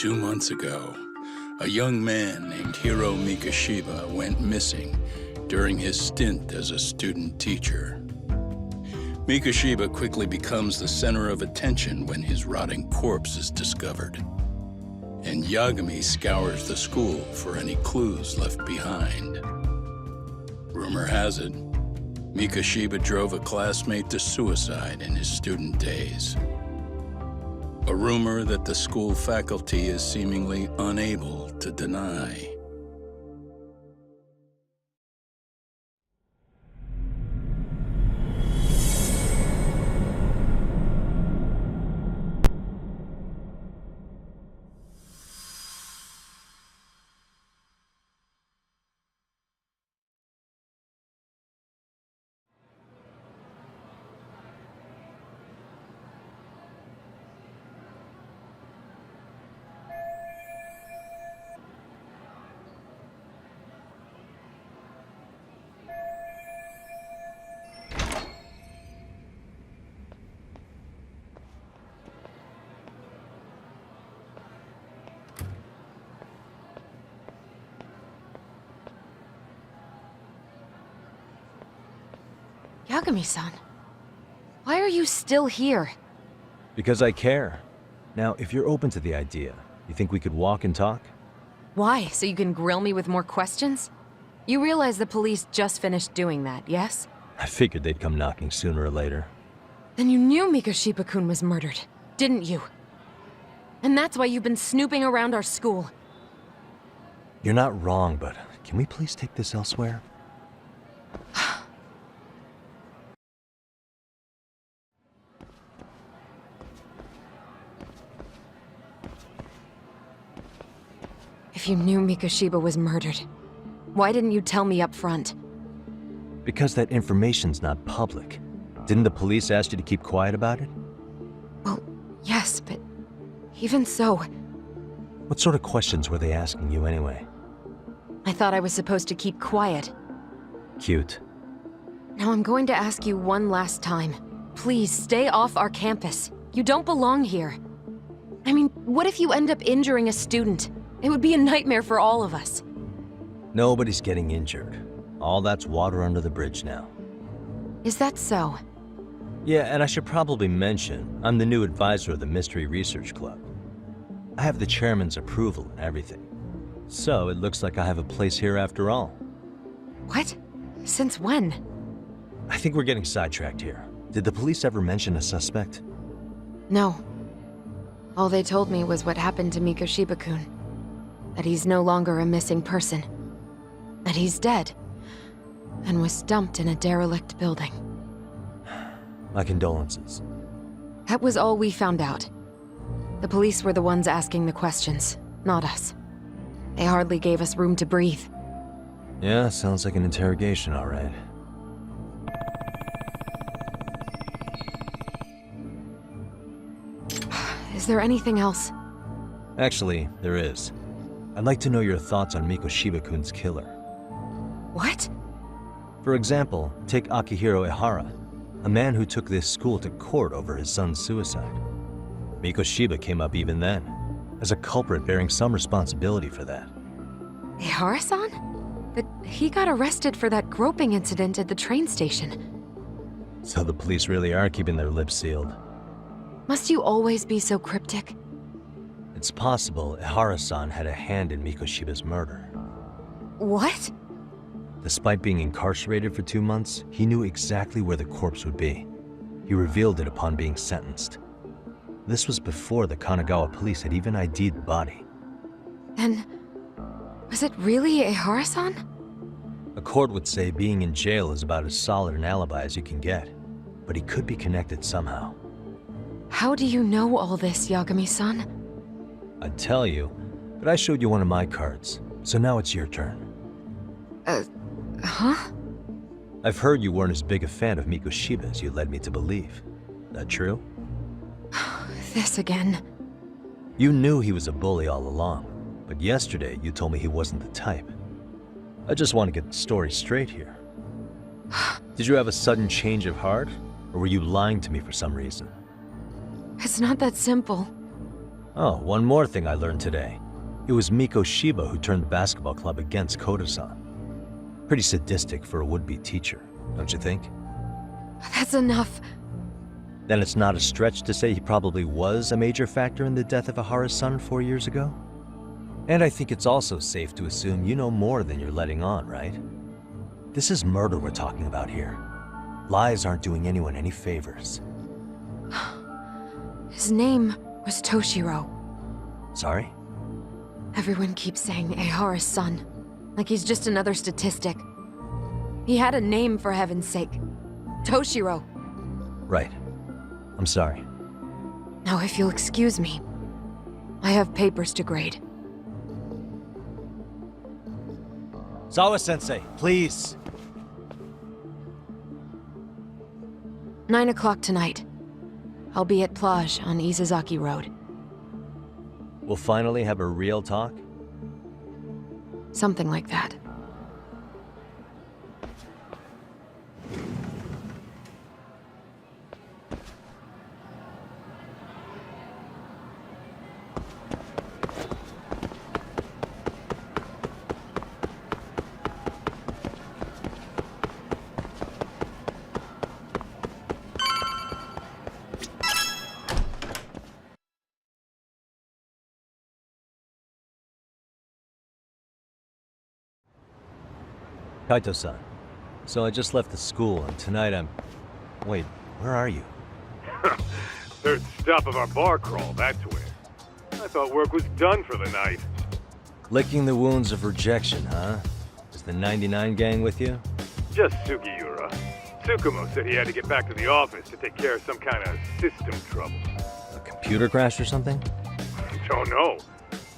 2 months ago, a young man named Hiro Mikoshiba went missing during his stint as a student teacher. Mikoshiba quickly becomes the center of attention when his rotting corpse is discovered, and Yagami scours the school for any clues left behind. Rumor has it, Mikoshiba drove a classmate to suicide in his student days. A rumor that the school faculty is seemingly unable to deny. Yagami-san, why are you still here? Because I care. Now, if you're open to the idea, you think we could walk and talk? Why? So you can grill me with more questions? You realize the police just finished doing that, yes? I figured they'd come knocking sooner or later. Then you knew Mikoshiba-kun was murdered, didn't you? And that's why you've been snooping around our school. You're not wrong, but can we please take this elsewhere? If you knew Mikoshiba was murdered, why didn't you tell me up front? Because that information's not public. Didn't the police ask you to keep quiet about it? Well, yes, but even so... What sort of questions were they asking you anyway? I thought I was supposed to keep quiet. Cute. Now I'm going to ask you one last time. Please, stay off our campus. You don't belong here. I mean, what if you end up injuring a student? It would be a nightmare for all of us. Nobody's getting injured. All that's water under the bridge now. Is that so? Yeah, and I should probably mention, I'm the new advisor of the Mystery Research Club. I have the chairman's approval and everything. So it looks like I have a place here after all. What? Since when? I think we're getting sidetracked here. Did the police ever mention a suspect? No. All they told me was what happened to Mikoshiba-kun. That he's no longer a missing person. That he's dead. And was dumped in a derelict building. My condolences. That was all we found out. The police were the ones asking the questions, not us. They hardly gave us room to breathe. Yeah, sounds like an interrogation, all right. Is there anything else? Actually, there is. I'd like to know your thoughts on Mikoshiba-kun's killer. What? For example, take Akihiro Ehara, a man who took this school to court over his son's suicide. Mikoshiba came up even then, as a culprit bearing some responsibility for that. Ehara-san? But he got arrested for that groping incident at the train station. So the police really are keeping their lips sealed. Must you always be so cryptic? It's possible Ehara-san had a hand in Mikoshiba's murder. What? Despite being incarcerated for 2 months, he knew exactly where the corpse would be. He revealed it upon being sentenced. This was before the Kanagawa police had even ID'd the body. Then, was it really Ehara-san? A court would say being in jail is about as solid an alibi as you can get, but he could be connected somehow. How do you know all this, Yagami-san? I'd tell you, but I showed you one of my cards, so now it's your turn. Huh? I've heard you weren't as big a fan of Mikoshiba as you led me to believe. That true? This again. You knew he was a bully all along, but yesterday you told me he wasn't the type. I just want to get the story straight here. Did you have a sudden change of heart, or were you lying to me for some reason? It's not that simple. Oh, one more thing I learned today. It was Mikoshiba who turned the basketball club against Koda-san. Pretty sadistic for a would-be teacher, don't you think? That's enough. Then it's not a stretch to say he probably was a major factor in the death of Ehara's son 4 years ago? And I think it's also safe to assume you know more than you're letting on, right? This is murder we're talking about here. Lies aren't doing anyone any favors. His name was Toshiro. Sorry? Everyone keeps saying Ehara's son, like he's just another statistic. He had a name, for heaven's sake. Toshiro. Right. I'm sorry. Now, if you'll excuse me, I have papers to grade. Sawa-sensei, please! 9 o'clock tonight. I'll be at Plage on Isazaki Road. We'll finally have a real talk? Something like that. Kaito-san. So I just left the school, and tonight I'm... Wait, where are you? Third stop of our bar crawl, that's where. I thought work was done for the night. Licking the wounds of rejection, huh? Is the 99 gang with you? Just Sugiura. Tsukumo said he had to get back to the office to take care of some kind of system trouble. A computer crash or something? Don't know.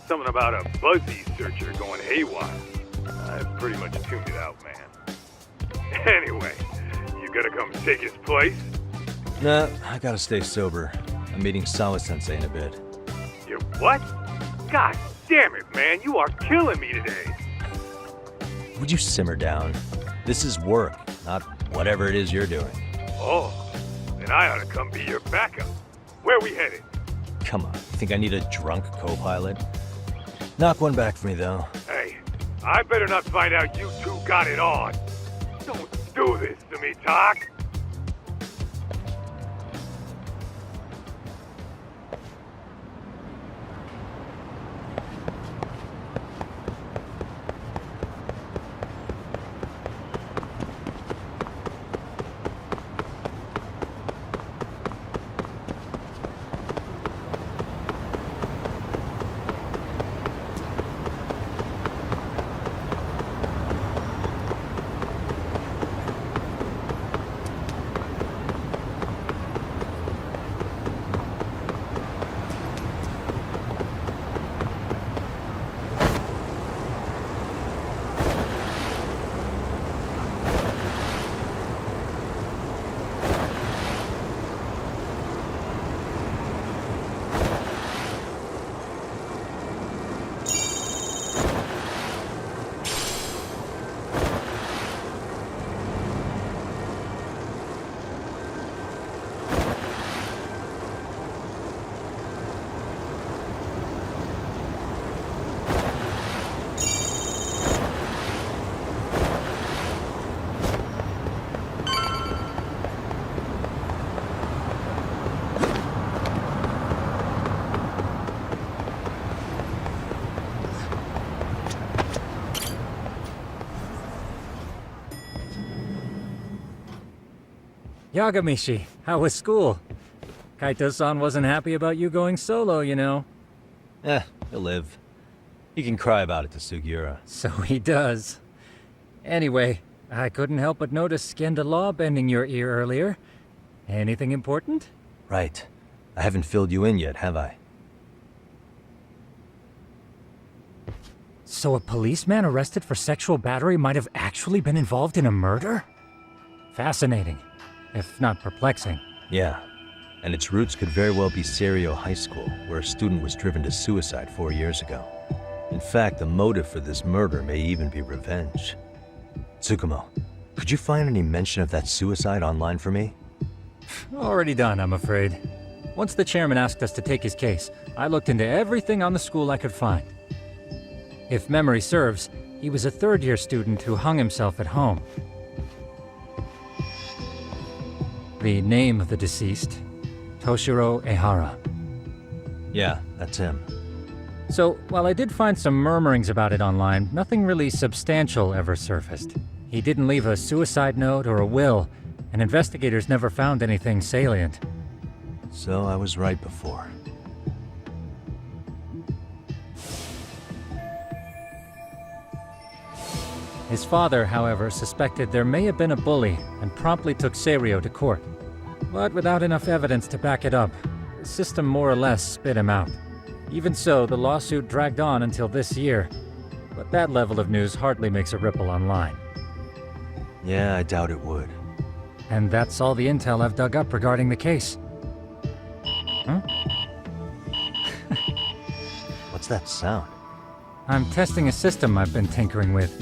Something about a Buzzy searcher going haywire. I've pretty much tuned it out, man. Anyway, you gonna come take his place? Nah, I gotta stay sober. I'm meeting Sawa-sensei in a bit. You what? God damn it, man, you are killing me today. Would you simmer down? This is work, not whatever it is you're doing. Oh, then I ought to come be your backup. Where we headed? Come on, you think I need a drunk co-pilot? Knock one back for me, though. Hey, I better not find out you two got it on. Don't do this to me, Tak. Yagamishi, how was school? Kaito-san wasn't happy about you going solo, you know. He'll live. He can cry about it to Sugiura. So he does. Anyway, I couldn't help but notice Skenda Law bending your ear earlier. Anything important? Right. I haven't filled you in yet, have I? So a policeman arrested for sexual battery might have actually been involved in a murder? Fascinating, if not perplexing. Yeah. And its roots could very well be Seiryo High School, where a student was driven to suicide 4 years ago. In fact, the motive for this murder may even be revenge. Tsukumo, could you find any mention of that suicide online for me? Already done, I'm afraid. Once the chairman asked us to take his case, I looked into everything on the school I could find. If memory serves, he was a third-year student who hung himself at home. The name of the deceased, Toshiro Ehara. Yeah, that's him. So, while I did find some murmurings about it online, nothing really substantial ever surfaced. He didn't leave a suicide note or a will, and investigators never found anything salient. So I was right before. His father, however, suspected there may have been a bully and promptly took Seiryo to court. But without enough evidence to back it up, the system more or less spit him out. Even so, the lawsuit dragged on until this year. But that level of news hardly makes a ripple online. Yeah, I doubt it would. And that's all the intel I've dug up regarding the case. Huh? What's that sound? I'm testing a system I've been tinkering with.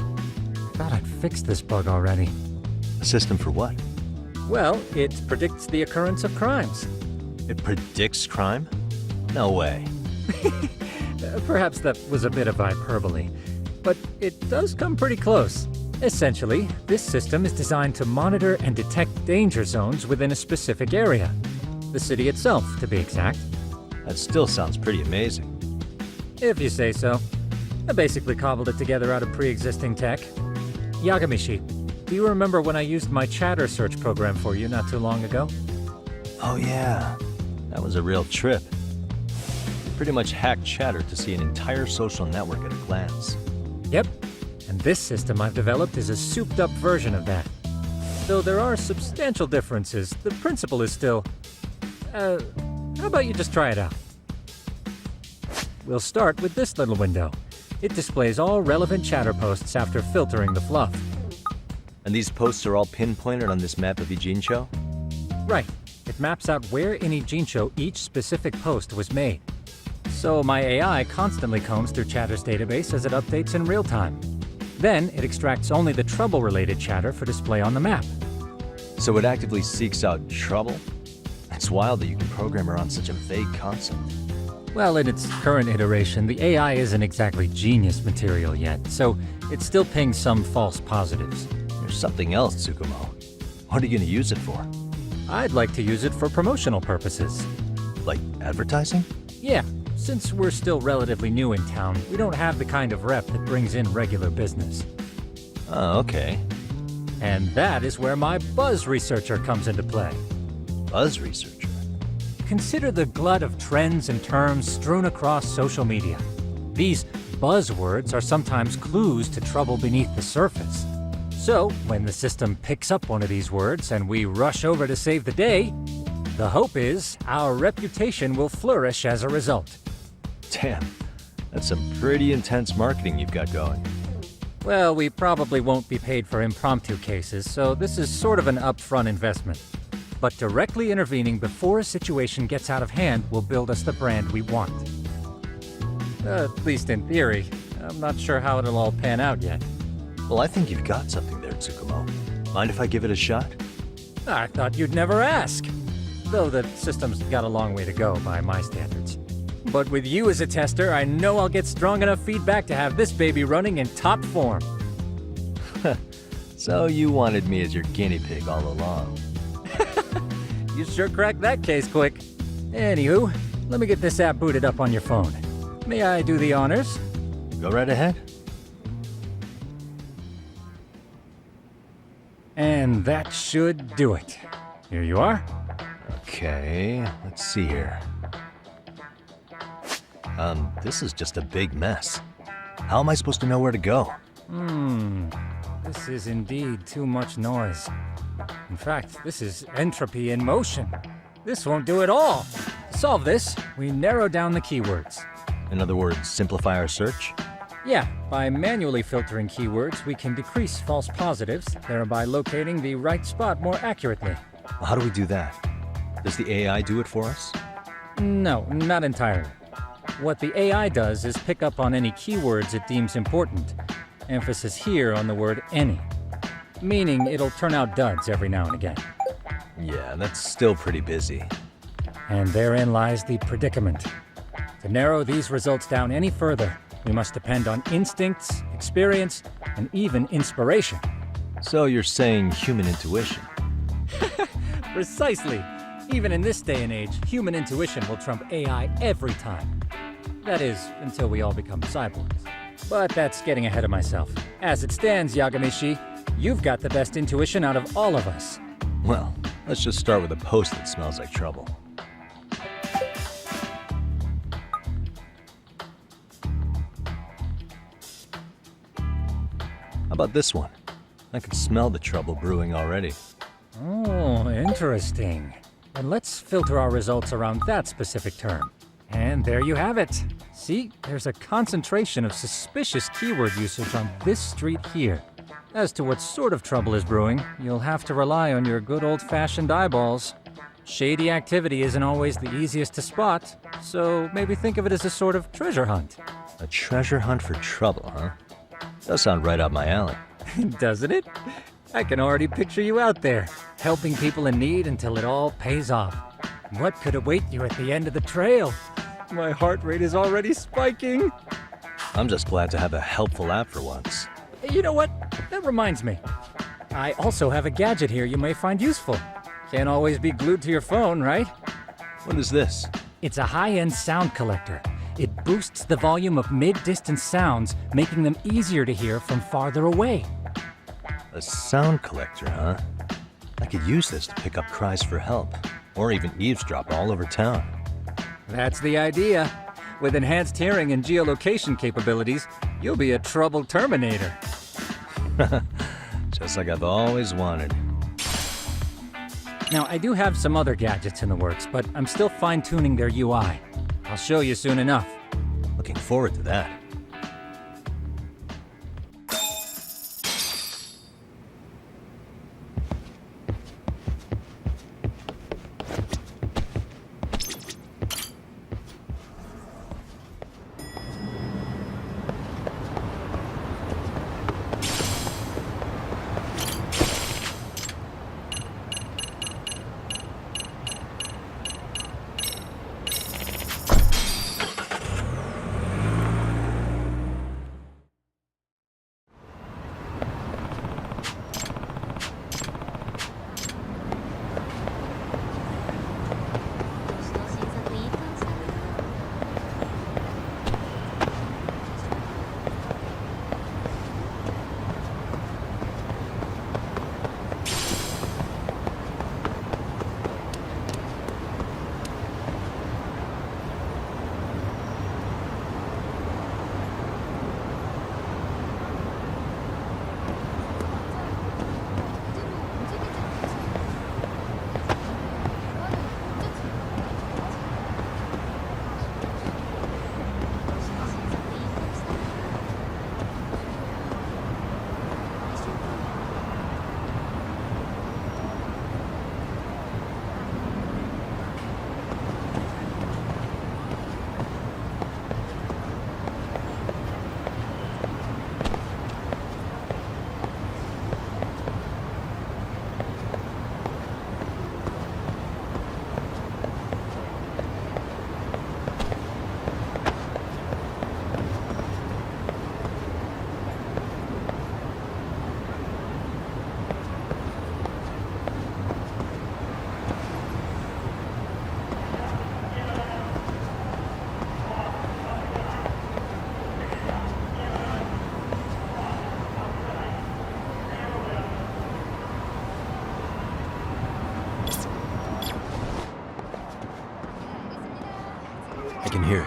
Thought I'd fixed this bug already. A system for what? Well, it predicts the occurrence of crimes. It predicts crime? No way. Perhaps that was a bit of hyperbole, but it does come pretty close. Essentially, this system is designed to monitor and detect danger zones within a specific area. The city itself, to be exact. That still sounds pretty amazing. If you say so. I basically cobbled it together out of pre-existing tech. Yagami, do you remember when I used my chatter search program for you not too long ago? Oh yeah, that was a real trip. You pretty much hacked Chatter to see an entire social network at a glance. Yep, and this system I've developed is a souped-up version of that. Though there are substantial differences, the principle is still... how about you just try it out? We'll start with this little window. It displays all relevant chatter posts after filtering the fluff. And these posts are all pinpointed on this map of Ijincho? Right. It maps out where in Ijincho each specific post was made. So my AI constantly combs through Chatter's database as it updates in real time. Then it extracts only the trouble-related chatter for display on the map. So it actively seeks out trouble? It's wild that you can program around such a vague concept. Well, in its current iteration, the AI isn't exactly genius material yet, so it still pings some false positives. There's something else, Tsukumo. What are you going to use it for? I'd like to use it for promotional purposes. Like advertising? Yeah, since we're still relatively new in town, we don't have the kind of rep that brings in regular business. Oh, okay. And that is where my buzz researcher comes into play. Buzz researcher? Consider the glut of trends and terms strewn across social media. These buzzwords are sometimes clues to trouble beneath the surface. So, when the system picks up one of these words and we rush over to save the day, the hope is our reputation will flourish as a result. Damn, that's some pretty intense marketing you've got going. Well, we probably won't be paid for impromptu cases, so this is sort of an upfront investment. But directly intervening before a situation gets out of hand will build us the brand we want. At least in theory. I'm not sure how it'll all pan out yet. Well, I think you've got something there, Tsukumo. Mind if I give it a shot? I thought you'd never ask. Though the system's got a long way to go by my standards. But with you as a tester, I know I'll get strong enough feedback to have this baby running in top form. So you wanted me as your guinea pig all along. You sure cracked that case quick. Anywho, let me get this app booted up on your phone. May I do the honors? Go right ahead. And that should do it. Here you are. Okay, let's see here. This is just a big mess. How am I supposed to know where to go? This is indeed too much noise. In fact, this is entropy in motion. This won't do it all. To solve this, we narrow down the keywords. In other words, simplify our search? Yeah, by manually filtering keywords, we can decrease false positives, thereby locating the right spot more accurately. How do we do that? Does the AI do it for us? No, not entirely. What the AI does is pick up on any keywords it deems important. Emphasis here on the word any. Meaning it'll turn out duds every now and again. Yeah, that's still pretty busy. And therein lies the predicament. To narrow these results down any further, we must depend on instincts, experience, and even inspiration. So you're saying human intuition? Precisely. Even in this day and age, human intuition will trump AI every time. That is, until we all become cyborgs. But that's getting ahead of myself. As it stands, Yagami-shi, you've got the best intuition out of all of us. Well, let's just start with a post that smells like trouble. How about this one? I can smell the trouble brewing already. Oh, interesting. And let's filter our results around that specific term. And there you have it. See, there's a concentration of suspicious keyword usage on this street here. As to what sort of trouble is brewing, you'll have to rely on your good old-fashioned eyeballs. Shady activity isn't always the easiest to spot, so maybe think of it as a sort of treasure hunt. A treasure hunt for trouble, huh? Does sound right up my alley. Doesn't it? I can already picture you out there, helping people in need until it all pays off. What could await you at the end of the trail? My heart rate is already spiking. I'm just glad to have a helpful app for once. You know what? That reminds me. I also have a gadget here you may find useful. Can't always be glued to your phone, right? What is this? It's a high-end sound collector. It boosts the volume of mid-distance sounds, making them easier to hear from farther away. A sound collector, huh? I could use this to pick up cries for help, or even eavesdrop all over town. That's the idea. With enhanced hearing and geolocation capabilities, you'll be a trouble terminator. Just like I've always wanted. Now, I do have some other gadgets in the works, but I'm still fine-tuning their UI. I'll show you soon enough. Looking forward to that. I can hear it.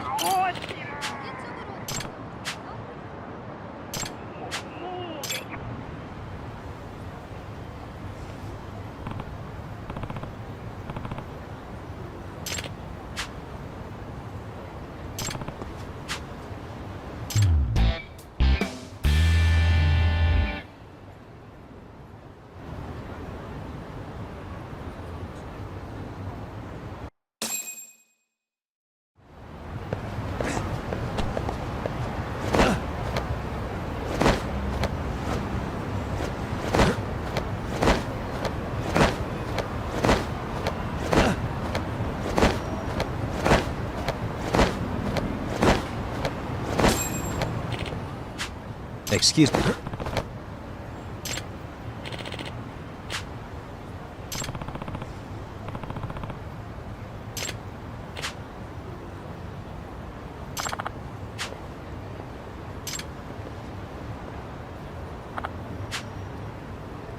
Excuse me.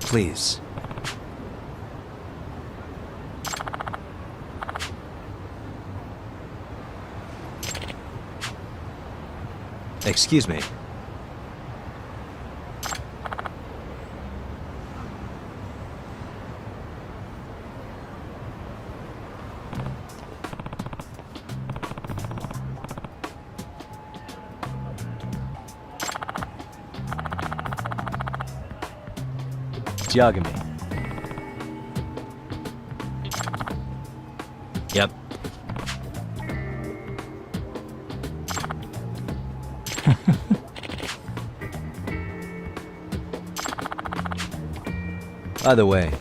Please. Excuse me. Yagami. Yep. By the way.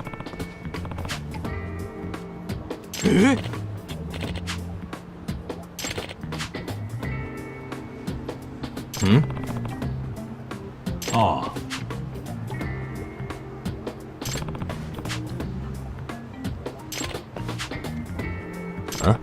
Ah. Huh?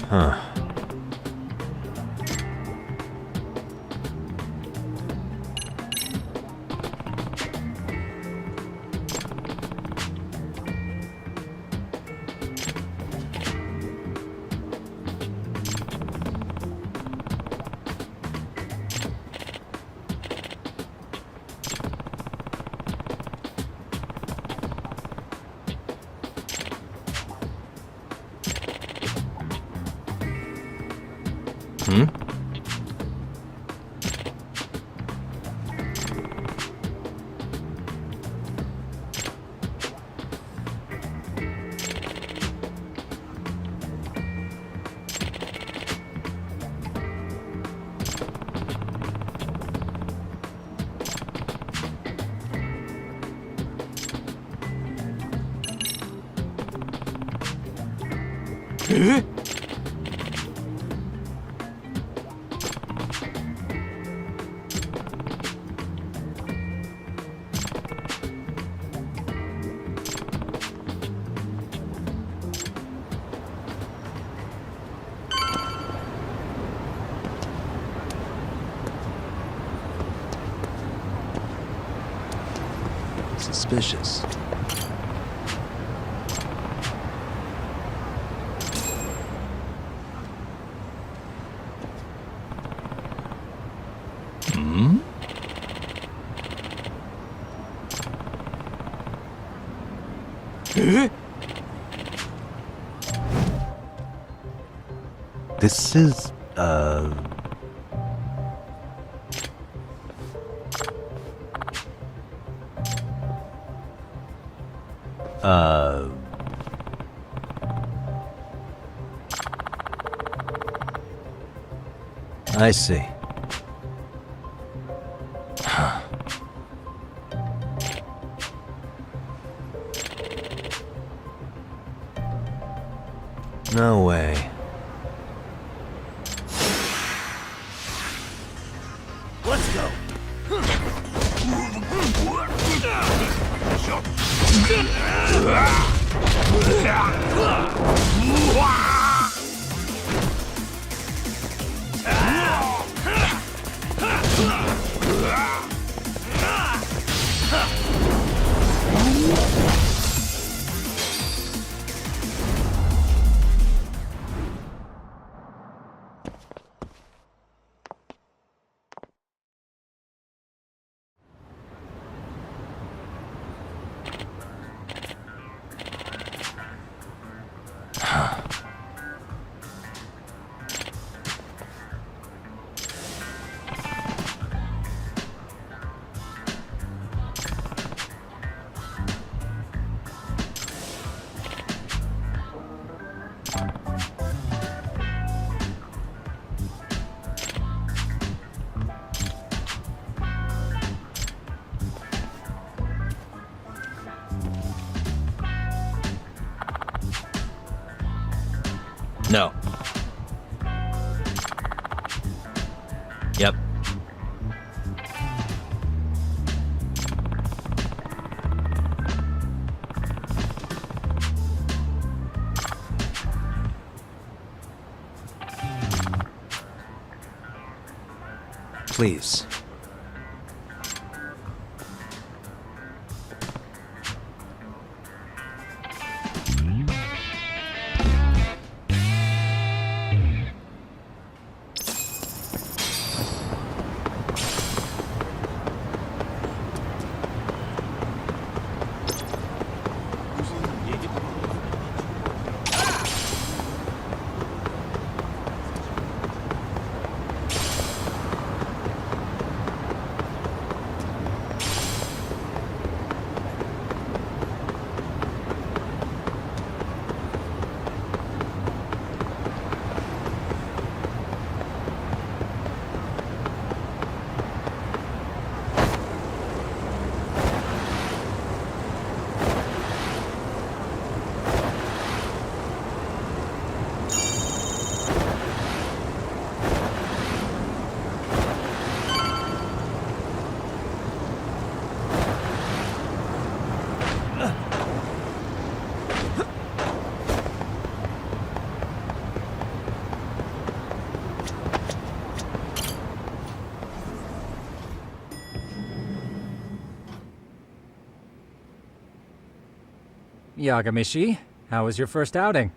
Huh. Suspicious. This is, I see. No way. Let's go. No. Yep. Please. Yagami-shi, how was your first outing?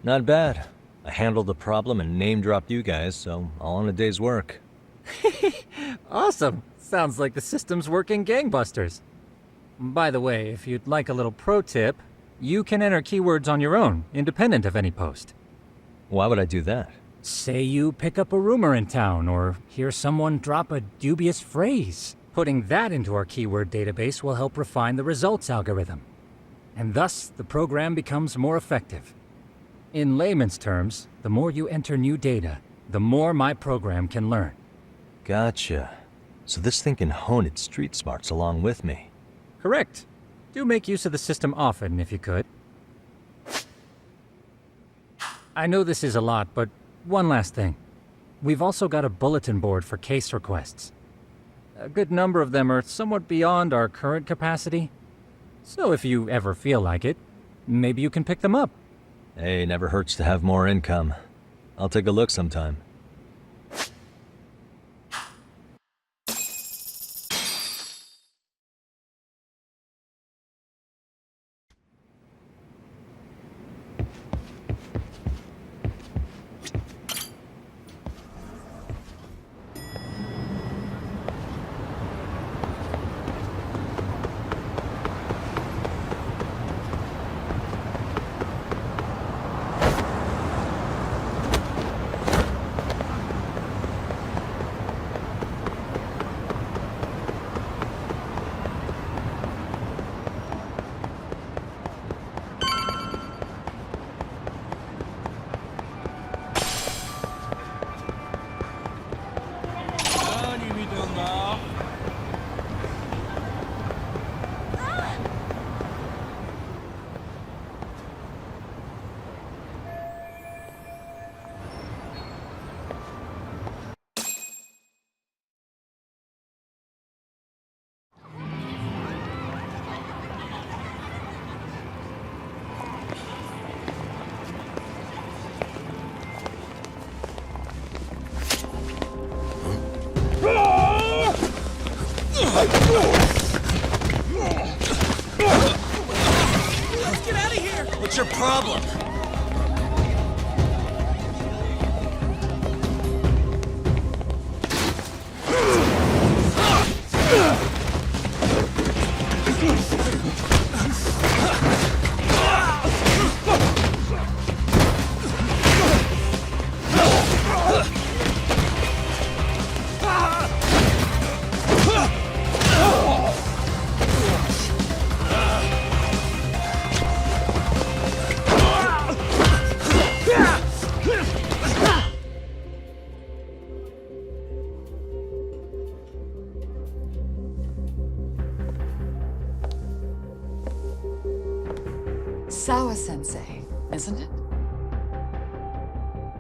Not bad. I handled the problem and name-dropped you guys, so all in a day's work. Awesome! Sounds like the system's working gangbusters. By the way, if you'd like a little pro tip, you can enter keywords on your own, independent of any post. Why would I do that? Say you pick up a rumor in town, or hear someone drop a dubious phrase. Putting that into our keyword database will help refine the results algorithm. And thus, the program becomes more effective. In layman's terms, the more you enter new data, the more my program can learn. Gotcha. So this thing can hone its street smarts along with me. Correct. Do make use of the system often, if you could. I know this is a lot, but one last thing. We've also got a bulletin board for case requests. A good number of them are somewhat beyond our current capacity. So if you ever feel like it, maybe you can pick them up. Hey, never hurts to have more income. I'll take a look sometime.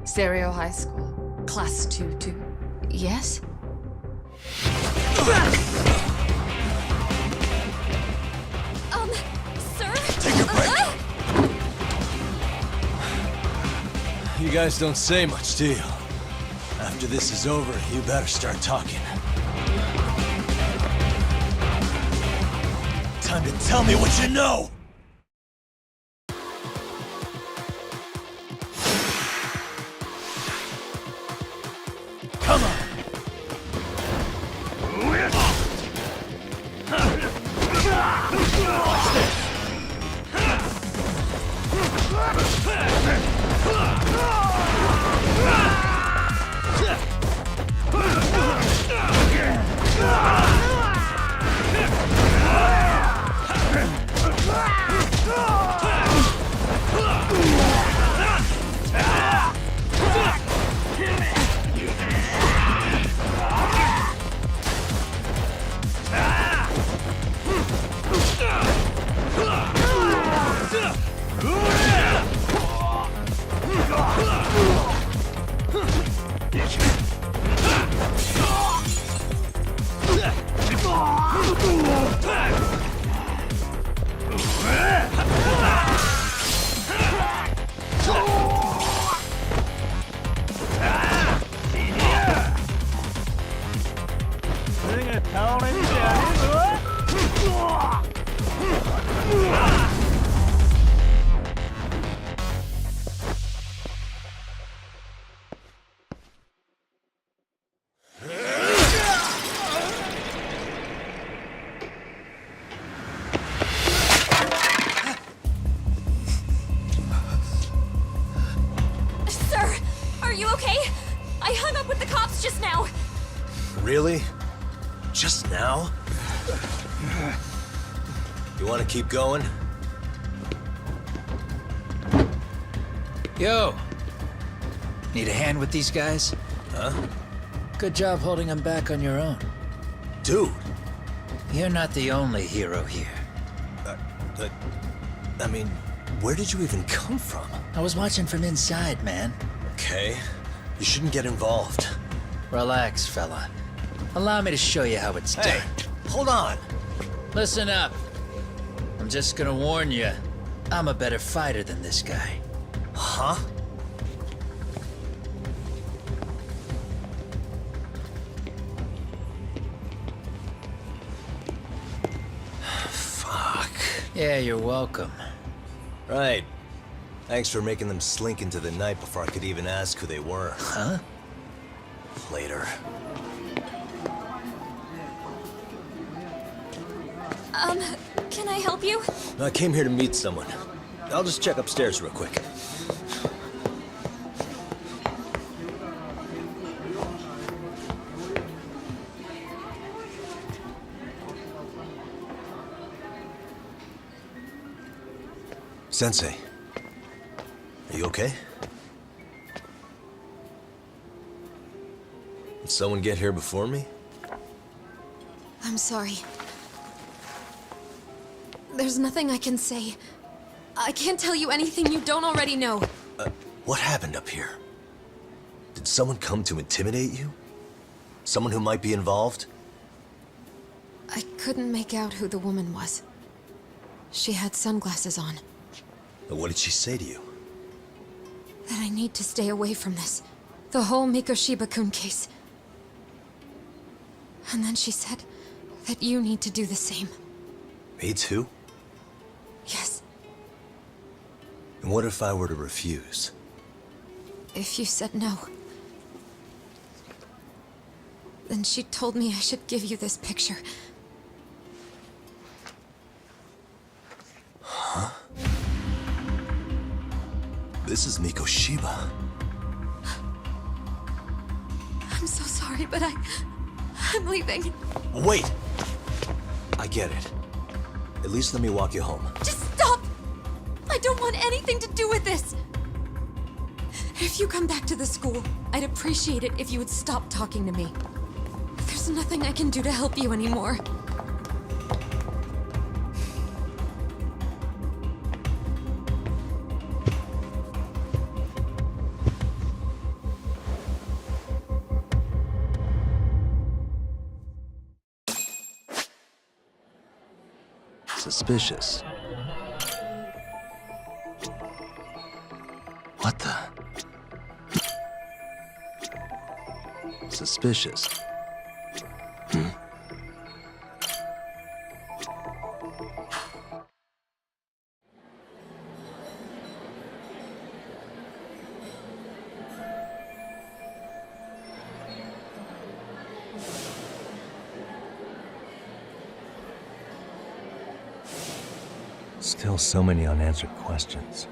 Seiryo High School, Class 2-2. Yes? Sir? Take a break. You guys don't say much, do you? After this is over, you better start talking. Time to tell me what you know! Come on! Really? Just now? You want to keep going? Yo! Need a hand with these guys? Huh? Good job holding them back on your own. Dude! You're not the only hero here. I mean, where did you even come from? I was watching from inside, man. Okay. You shouldn't get involved. Relax, fella. Allow me to show you how it's Hey, done. hold on! Listen up. I'm just gonna warn you. I'm a better fighter than this guy. Huh? Fuck. Yeah, you're welcome. Right. Thanks for making them slink into the night before I could even ask who they were. Huh? Later. Can I help you? I came here to meet someone. I'll just check upstairs real quick. Sensei, are you okay? Did someone get here before me? I'm sorry. There's nothing I can say. I can't tell you anything you don't already know. What happened up here? Did someone come to intimidate you? Someone who might be involved? I couldn't make out who the woman was. She had sunglasses on. What did she say to you? That I need to stay away from this. The whole Mikoshiba-kun case. And then she said that you need to do the same. Me too? Yes. And what if I were to refuse? If you said no. Then she told me I should give you this picture. Huh? This is Mikoshiba. I'm so sorry, but I'm leaving. Wait! I get it. At least let me walk you home. Just stop! I don't want anything to do with this! If you come back to the school, I'd appreciate it if you would stop talking to me. There's nothing I can do to help you anymore. Suspicious. What the? Suspicious. Still so many unanswered questions.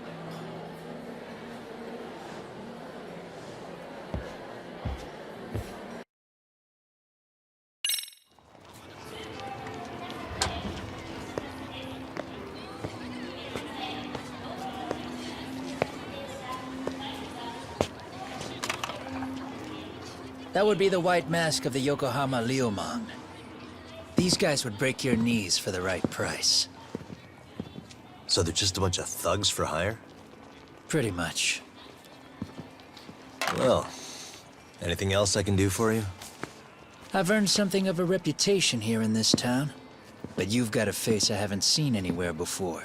That would be the white mask of the Yokohama Liumang. These guys would break your knees for the right price. So they're just a bunch of thugs for hire? Pretty much. Well, anything else I can do for you? I've earned something of a reputation here in this town. But you've got a face I haven't seen anywhere before.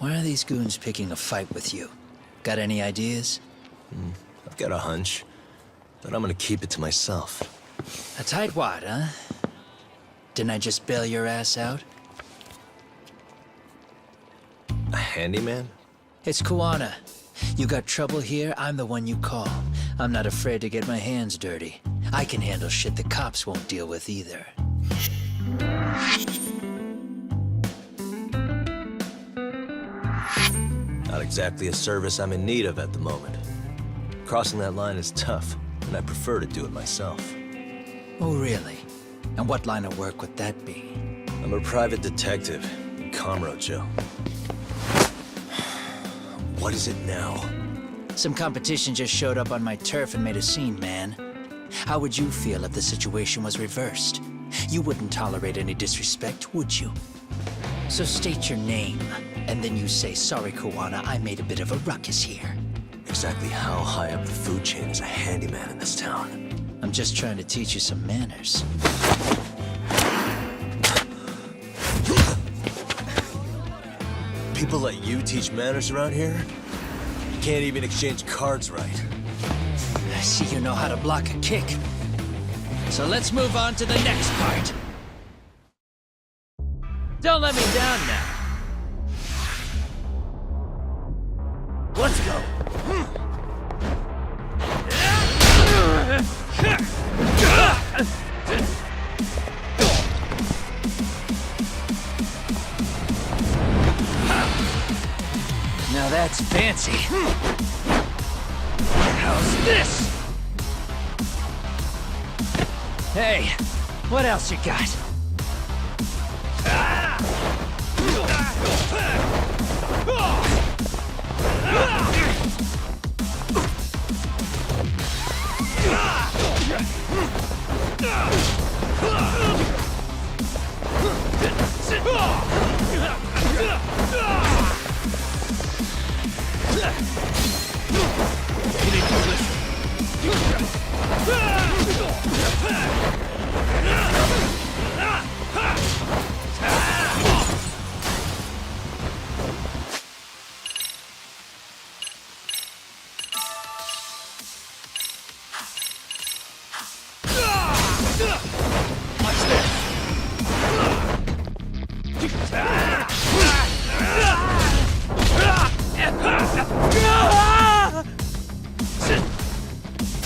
Why are these goons picking a fight with you? Got any ideas? I've got a hunch, but I'm gonna keep it to myself. A tightwad, huh? Didn't I just bail your ass out? A handyman? It's Kuwana. You got trouble here, I'm the one you call. I'm not afraid to get my hands dirty. I can handle shit the cops won't deal with either. Not exactly a service I'm in need of at the moment. Crossing that line is tough, and I prefer to do it myself. Oh, really? And what line of work would that be? I'm a private detective in Kamurocho. What is it now? Some competition just showed up on my turf and made a scene, man. How would you feel if the situation was reversed? You wouldn't tolerate any disrespect, would you? So state your name, and then you say, "Sorry, Kuwana, I made a bit of a ruckus here." Exactly how high up the food chain is a handyman in this town? I'm just trying to teach you some manners. People let you teach manners around here? You can't even exchange cards right. I see you know how to block a kick. So let's move on to the next part. Don't let me down now. Let's go. Now that's fancy. How's this? Hey, what else you got?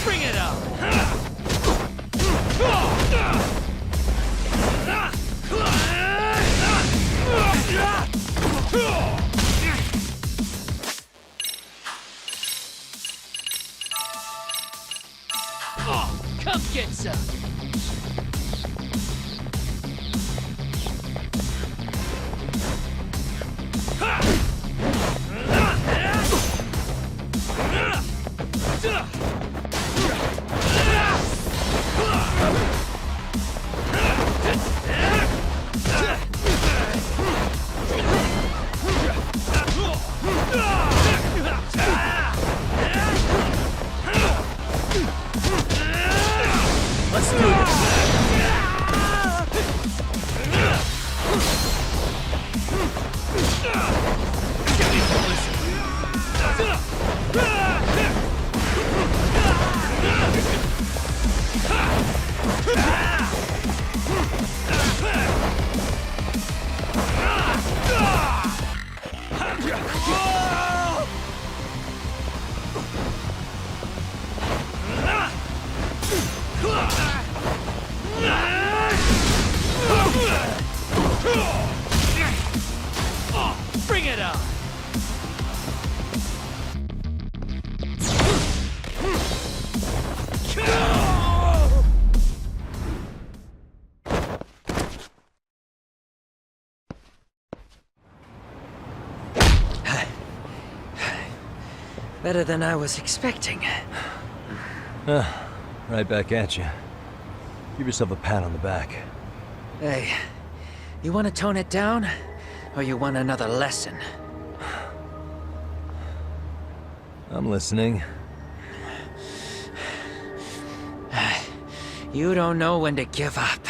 Bring it up! Oh, come get some! Let's do this. Better than I was expecting. Right back at you. Give yourself a pat on the back. Hey, you want to tone it down? Or you want another lesson? I'm listening. You don't know when to give up.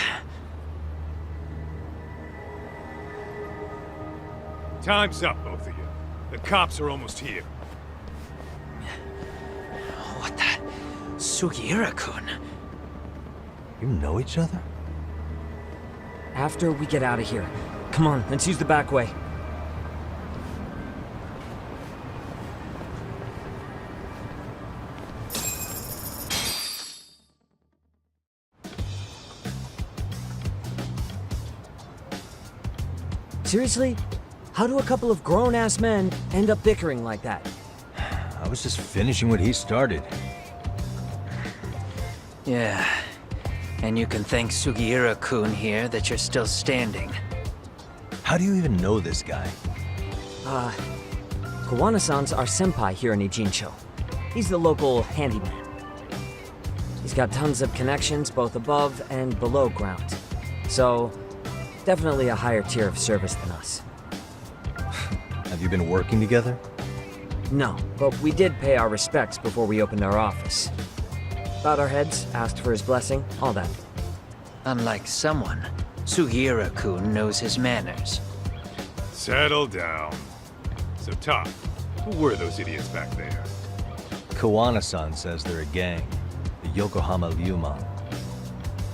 Time's up, both of you. The cops are almost here. What the? Sugiura-kun? You know each other? After we get out of here. Come on, let's use the back way. Seriously? How do a couple of grown-ass men end up bickering like that? I was just finishing what he started. Yeah. And you can thank Sugiura-kun here that you're still standing. How do you even know this guy? Kawana-san's our senpai here in Ijincho. He's the local handyman. He's got tons of connections both above and below ground. So, definitely a higher tier of service than us. Have you been working together? No, but we did pay our respects before we opened our office. Bowed our heads, asked for his blessing, all that. Unlike someone, Sugiura-kun knows his manners. Settle down. So, Top, who were those idiots back there? Kawana-san says they're a gang. The Yokohama Ryuman.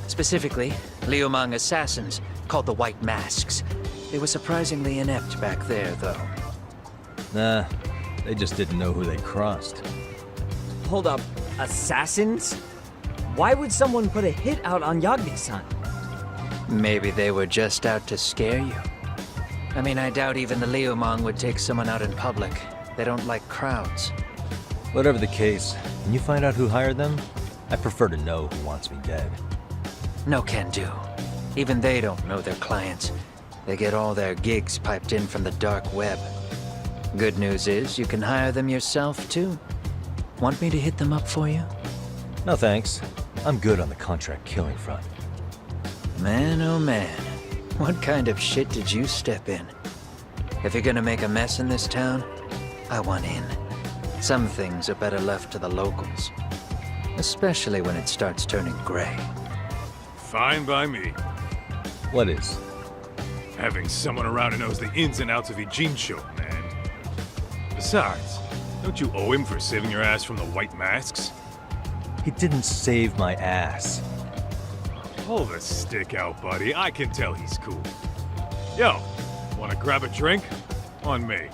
Specifically, Liumang assassins, called the White Masks. They were surprisingly inept back there, though. Nah, they just didn't know who they crossed. Hold up, assassins? Why would someone put a hit out on Yagami-san? Maybe they were just out to scare you. I mean, I doubt even the Liumang would take someone out in public. They don't like crowds. Whatever the case, when you find out who hired them, I prefer to know who wants me dead. No can do. Even they don't know their clients. They get all their gigs piped in from the dark web. Good news is, you can hire them yourself, too. Want me to hit them up for you? No thanks. I'm good on the contract killing front. Man, oh man. What kind of shit did you step in? If you're gonna make a mess in this town, I want in. Some things are better left to the locals. Especially when it starts turning gray. Fine by me. What is? Having someone around who knows the ins and outs of Ijincho, man. Besides, don't you owe him for saving your ass from the White Masks? He didn't save my ass. Pull the stick out, buddy. I can tell he's cool. Yo, wanna grab a drink? On me.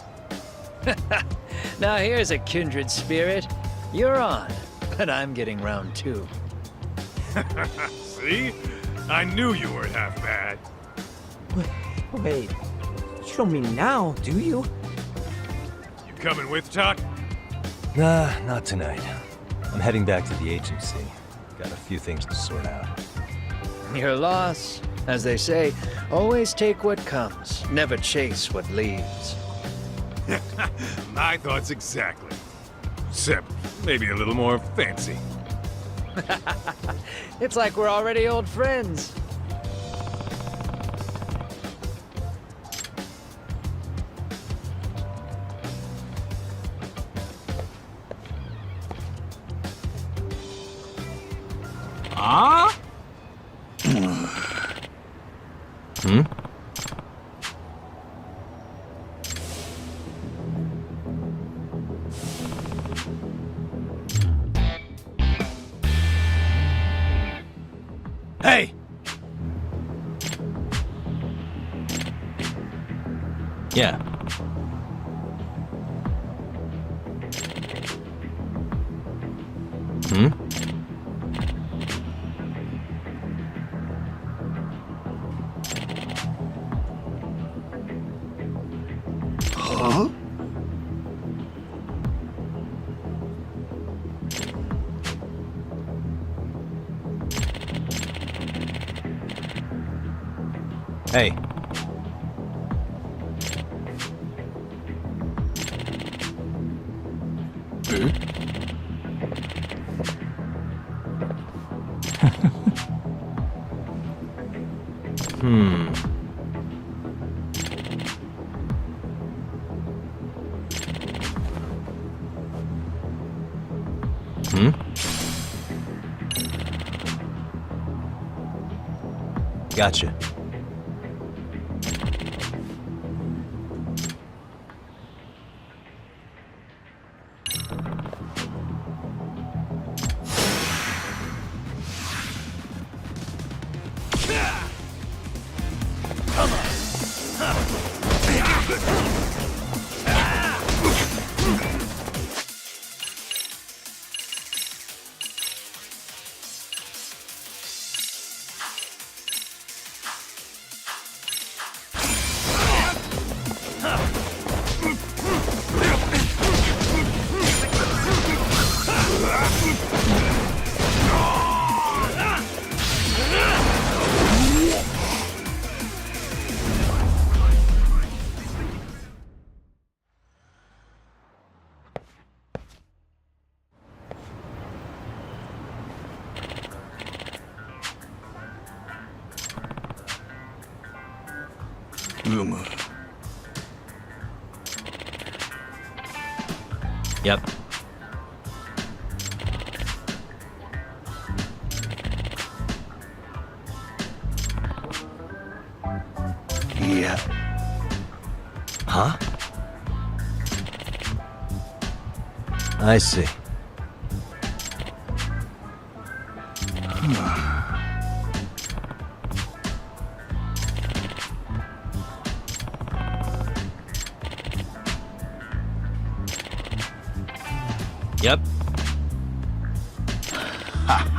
Now here's a kindred spirit. You're on, but I'm getting round two. See? I knew you weren't half bad. Wait, you don't mean now, do you? You coming with, Tuck? Nah, not tonight. I'm heading back to the agency. Got a few things to sort out. Your loss. As they say, always take what comes, never chase what leaves. My thoughts exactly. Except maybe a little more fancy. It's like we're already old friends. Ah? Hmm? Hey! Yeah. Hmm? Huh? Hey. Hmm? Gotcha. Yep. Yeah. Huh? I see. Yep. Huh.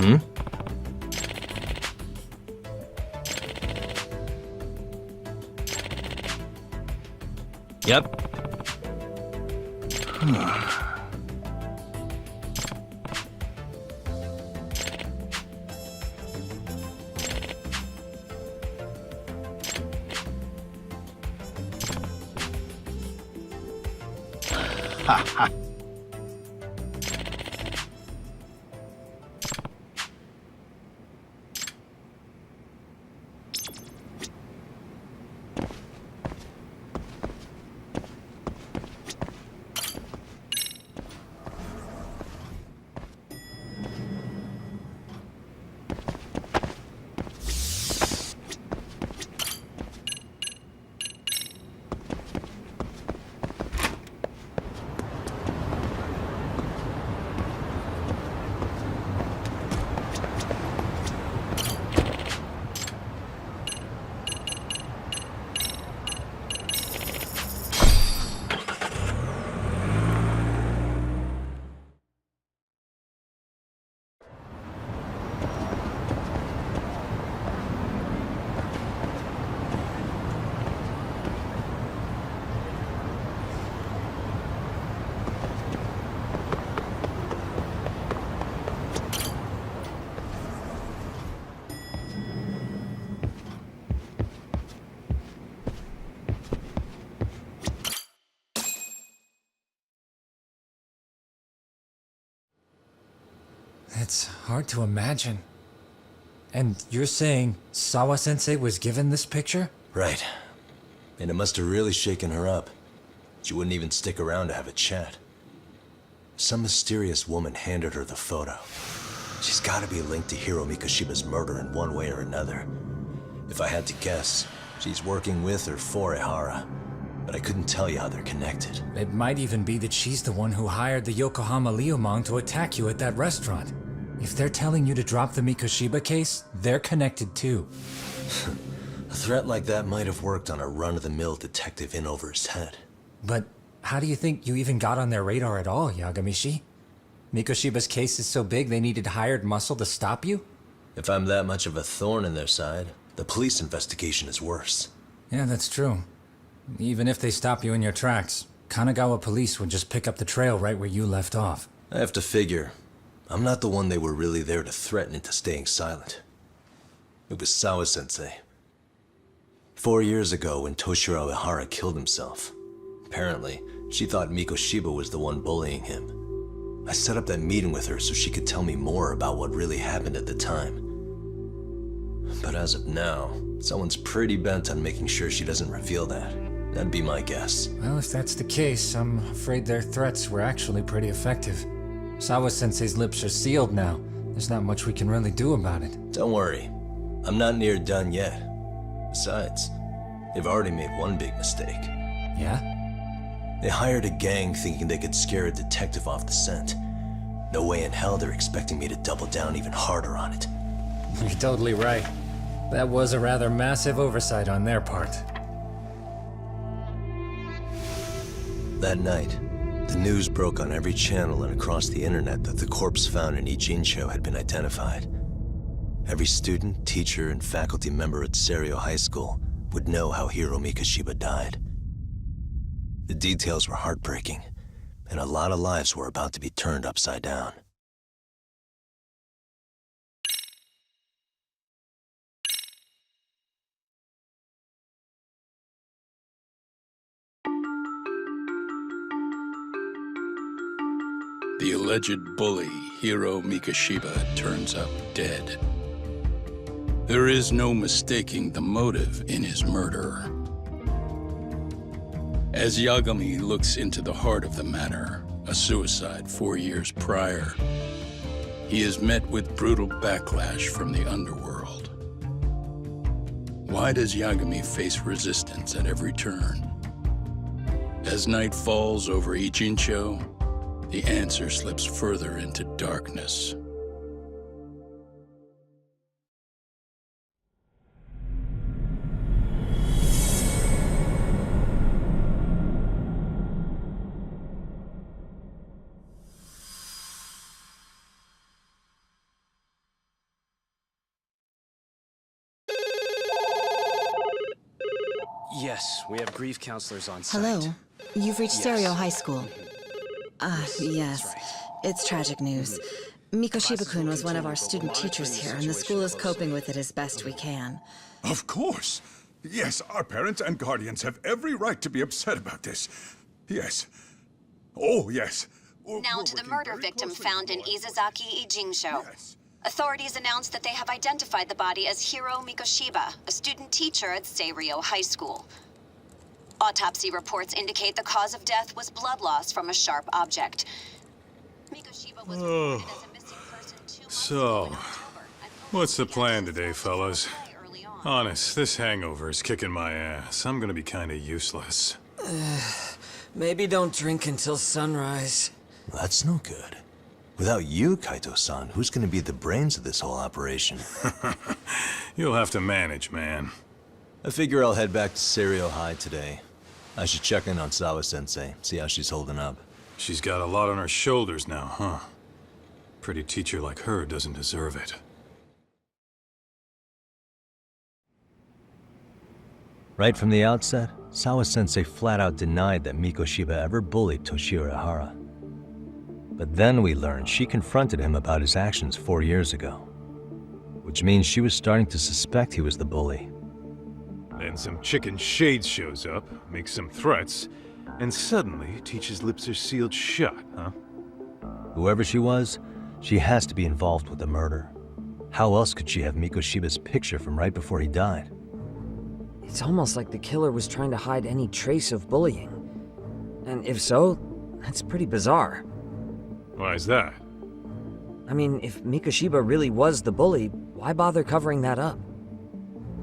Hmm? Yep. It's hard to imagine. And you're saying Sawa-sensei was given this picture? Right. And it must have really shaken her up. She wouldn't even stick around to have a chat. Some mysterious woman handed her the photo. She's gotta be linked to Hiro Mikoshiba's murder in one way or another. If I had to guess, she's working with or for Ehara. But I couldn't tell you how they're connected. It might even be that she's the one who hired the Yokohama Liumang to attack you at that restaurant. If they're telling you to drop the Mikoshiba case, they're connected too. A threat like that might have worked on a run-of-the-mill detective in over his head. But how do you think you even got on their radar at all, Yagami-shi? Mikoshiba's case is so big they needed hired muscle to stop you? If I'm that much of a thorn in their side, the police investigation is worse. Yeah, that's true. Even if they stop you in your tracks, Kanagawa police would just pick up the trail right where you left off. I have to figure, I'm not the one they were really there to threaten into staying silent. It was Sawa-sensei. 4 years ago when Toshiro Ehara killed himself, apparently, she thought Mikoshiba was the one bullying him. I set up that meeting with her so she could tell me more about what really happened at the time. But as of now, someone's pretty bent on making sure she doesn't reveal that. That'd be my guess. Well, if that's the case, I'm afraid their threats were actually pretty effective. Sawa-sensei's lips are sealed now. There's not much we can really do about it. Don't worry. I'm not near done yet. Besides, they've already made one big mistake. Yeah? They hired a gang thinking they could scare a detective off the scent. No way in hell they're expecting me to double down even harder on it. You're totally right. That was a rather massive oversight on their part. That night, the news broke on every channel and across the internet that the corpse found in Ijincho had been identified. Every student, teacher, and faculty member at Seiryo High School would know how Hiro Mikoshiba died. The details were heartbreaking, and a lot of lives were about to be turned upside down. The alleged bully, Hiro Mikoshiba, turns up dead. There is no mistaking the motive in his murder. As Yagami looks into the heart of the matter, a suicide 4 years prior, he is met with brutal backlash from the underworld. Why does Yagami face resistance at every turn? As night falls over Ijincho, the answer slips further into darkness. Yes, we have grief counselors on site. Hello. You've reached Yes. Seiryo High School. Yes. That's right. It's tragic news. Mikoshiba-kun was one of our student teachers here, and the school is coping with it as best we can. Of course. Yes, our parents and guardians have every right to be upset about this. Yes. Oh, yes. Now to the murder victim found in Izazaki, Ijincho. Yes. Authorities announced that they have identified the body as Hiro Mikoshiba, a student teacher at Seiryo High School. Autopsy reports indicate the cause of death was blood loss from a sharp object. Mikoshiba was reported as a missing person 2 months ago in October. What's the plan today, fellas? Honest, this hangover is kicking my ass. I'm gonna be kinda useless. Maybe don't drink until sunrise. That's no good. Without you, Kaito-san, who's gonna be the brains of this whole operation? You'll have to manage, man. I figure I'll head back to Seiryo High today. I should check in on Sawa-sensei, see how she's holding up. She's got a lot on her shoulders now, huh? Pretty teacher like her doesn't deserve it. Right from the outset, Sawa-sensei flat out denied that Mikoshiba ever bullied Toshiro Ehara. But then we learned she confronted him about his actions 4 years ago. Which means she was starting to suspect he was the bully. Then some chicken shades shows up, makes some threats, and suddenly teacher's lips are sealed shut, huh? Whoever she was, She has to be involved with the murder. How else could she have Mikoshiba's picture from right before he died? It's almost like the killer was trying to hide any trace of bullying. And if so, that's pretty bizarre. Why is that? I mean, if Mikoshiba really was the bully, why bother covering that up?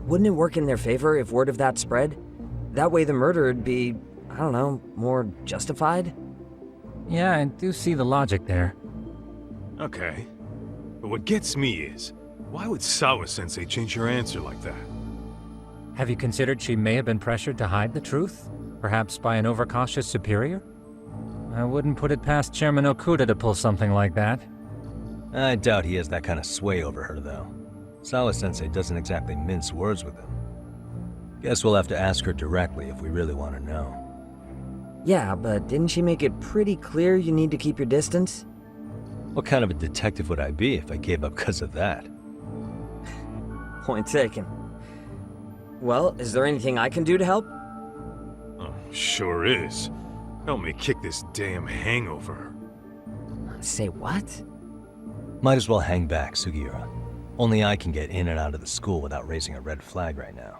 Wouldn't it work in their favor if word of that spread? That way the murder would be, I don't know, more justified? Yeah, I do see the logic there. Okay. But what gets me is, why would Sawa-sensei change her answer like that? Have you considered she may have been pressured to hide the truth? Perhaps by an overcautious superior? I wouldn't put it past Chairman Okuda to pull something like that. I doubt he has that kind of sway over her, though. Sawa-sensei doesn't exactly mince words with him. Guess we'll have to ask her directly if we really want to know. Yeah, but didn't she make it pretty clear you need to keep your distance? What kind of a detective would I be if I gave up because of that? Point taken. Well, is there anything I can do to help? Oh, sure is. Help me kick this damn hangover. Say what? Might as well hang back, Sugiura. Only I can get in and out of the school without raising a red flag right now.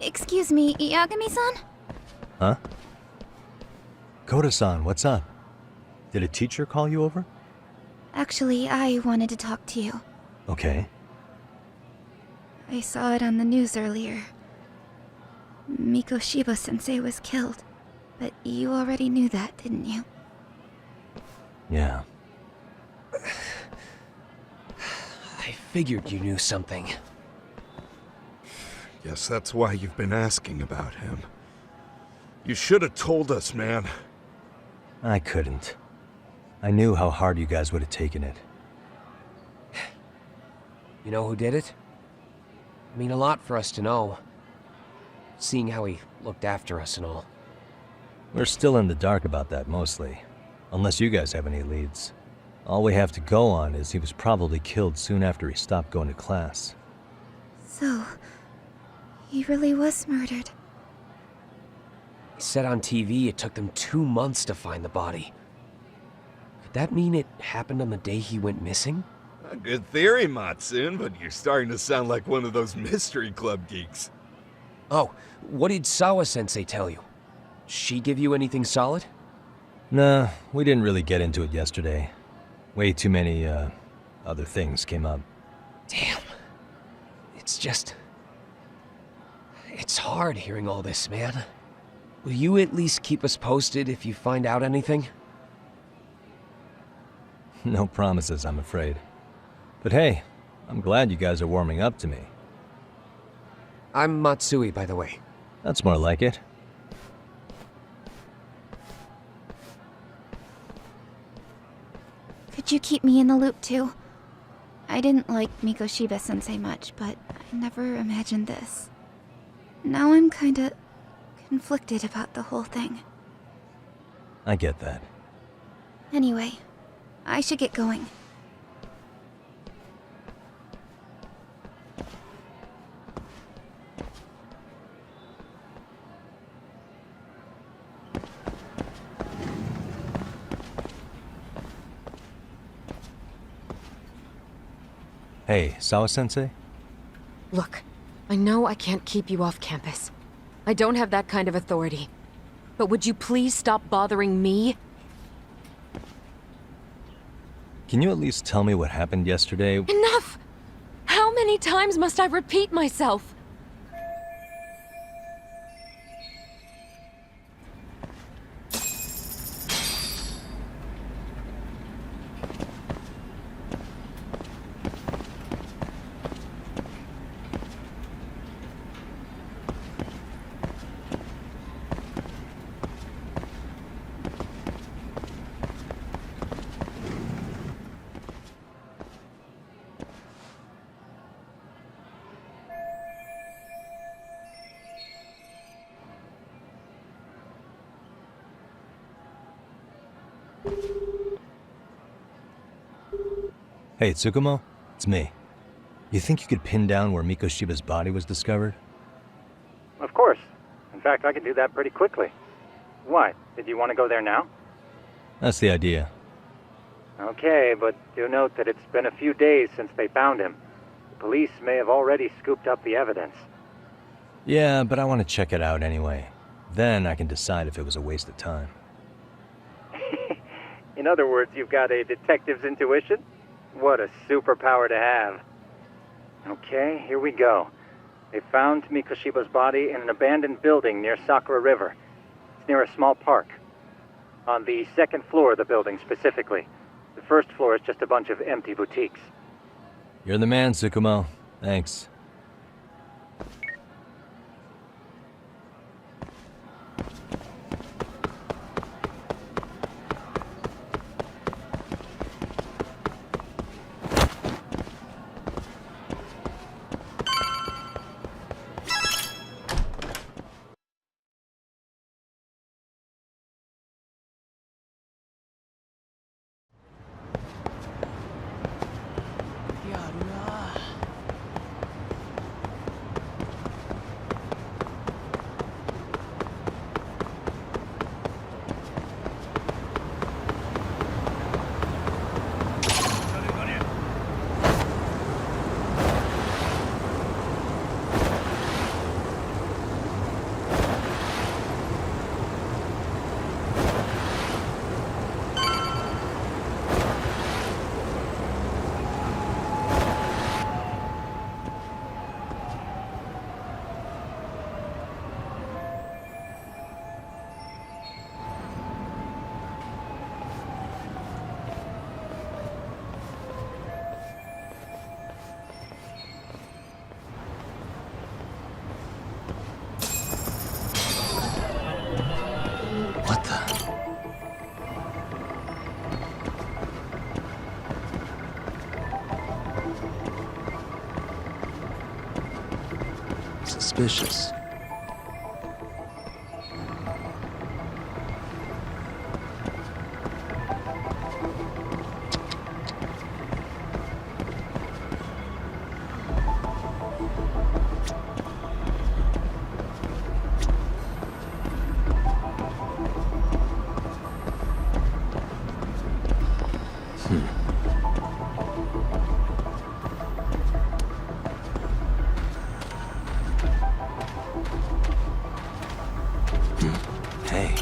Excuse me, Yagami-san? Huh? Koda-san, what's up? Did a teacher call you over? Actually, I wanted to talk to you. Okay. I saw it on the news earlier. Mikoshiba-sensei was killed. But you already knew that, didn't you? Yeah. I figured you knew something. Guess that's why you've been asking about him. You should have told us, man. I couldn't. I knew how hard you guys would have taken it. You know who did it? I mean a lot for us to know. Seeing how he looked after us and all. We're still in the dark about that, mostly. Unless you guys have any leads. All we have to go on is he was probably killed soon after he stopped going to class. So, he really was murdered. He said on TV it took them 2 months to find the body. Could that mean it happened on the day he went missing? A good theory, Matsun, but you're starting to sound like one of those mystery club geeks. Oh, what did Sawa-sensei tell you? She give you anything solid? Nah, we didn't really get into it yesterday. Way too many, other things came up. Damn. It's just... It's hard hearing all this, man. Will you at least keep us posted if you find out anything? No promises, I'm afraid. But hey, I'm glad you guys are warming up to me. I'm Matsui, by the way. That's more like it. Could you keep me in the loop too? I didn't like Mikoshiba-sensei much, but I never imagined this. Now I'm kinda conflicted about the whole thing. I get that. Anyway, I should get going. Hey, Sawa-sensei? Look, I know I can't keep you off campus. I don't have that kind of authority. But would you please stop bothering me? Can you at least tell me what happened yesterday? Enough! How many times must I repeat myself? Hey, Tsukumo? It's me. You think you could pin down where Mikoshiba's body was discovered? Of course. In fact, I can do that pretty quickly. What? Did you want to go there now? That's the idea. Okay, but do note that it's been a few days since they found him. The police may have already scooped up the evidence. Yeah, but I want to check it out anyway. Then I can decide if it was a waste of time. In other words, you've got a detective's intuition? What a superpower to have. Okay, here we go. They found Mikoshiba's body in an abandoned building near Sakura River. It's near a small park. On the second floor of the building, specifically. The first floor is just a bunch of empty boutiques. You're the man, Tsukumo. Thanks. What the? Suspicious. Hey.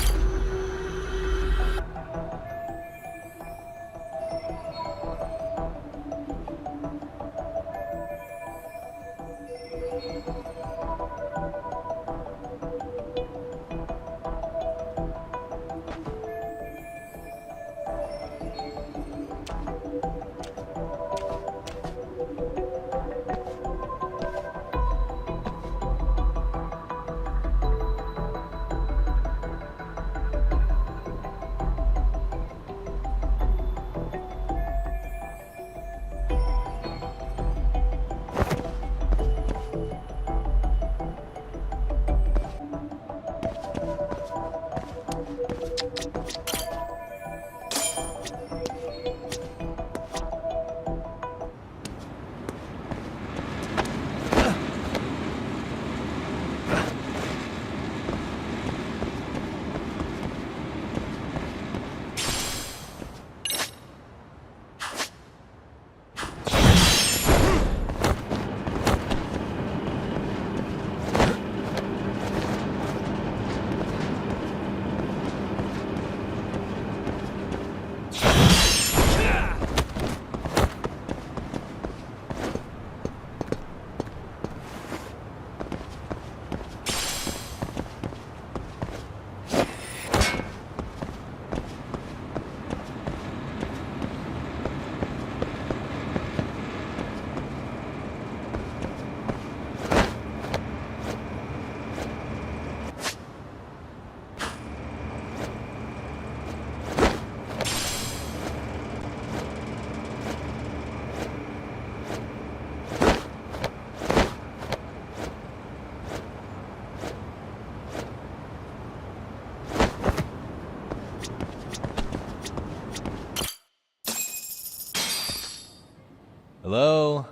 Hello?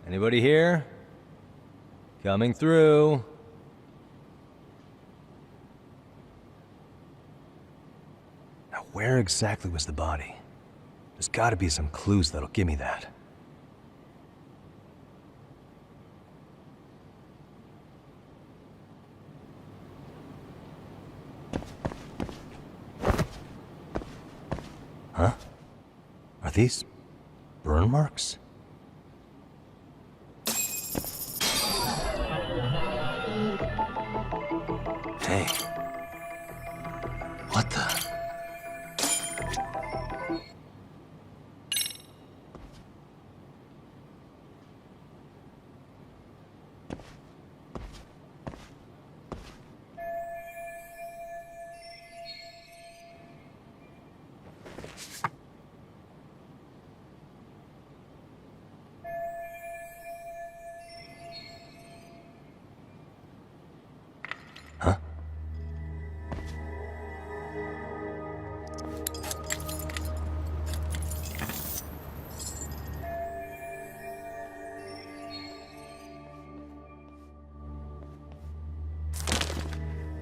Anybody here? Coming through. Now, where exactly was the body? There's gotta be some clues that'll give me that. Huh? Are these burn marks? Hey. What the?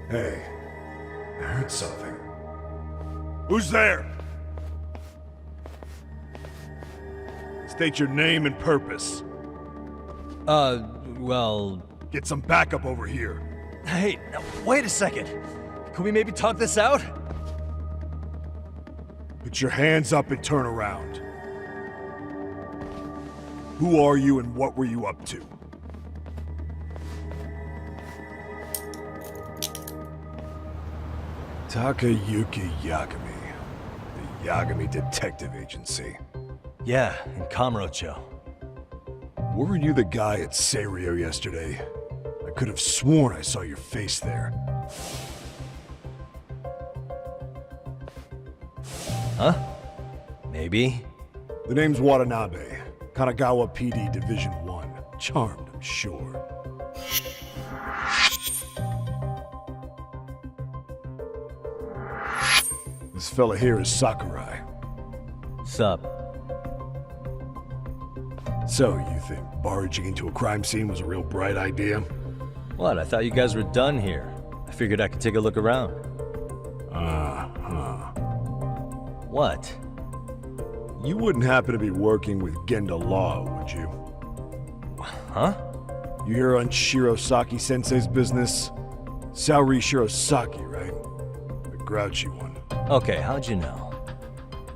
Hey, I heard something. Who's there? State your name and purpose. Well... Get some backup over here. Hey, now, wait a second. Can we maybe talk this out? Put your hands up and turn around. Who are you and what were you up to? Takayuki Yagami. The Yagami Detective Agency. Yeah, in Kamurocho. Weren't you the guy at Seiryo yesterday? I could have sworn I saw your face there. Huh? Maybe. The name's Watanabe. Kanagawa PD Division 1. Charmed, I'm sure. This fella here is Sakurai. Sup? So, you think barging into a crime scene was a real bright idea? What? I thought you guys were done here. I figured I could take a look around. What? You wouldn't happen to be working with Genda Law, would you? Huh? You hear on Shirosaki-sensei's business? Saori Shirosaki, right? The grouchy one. Okay, how'd you know?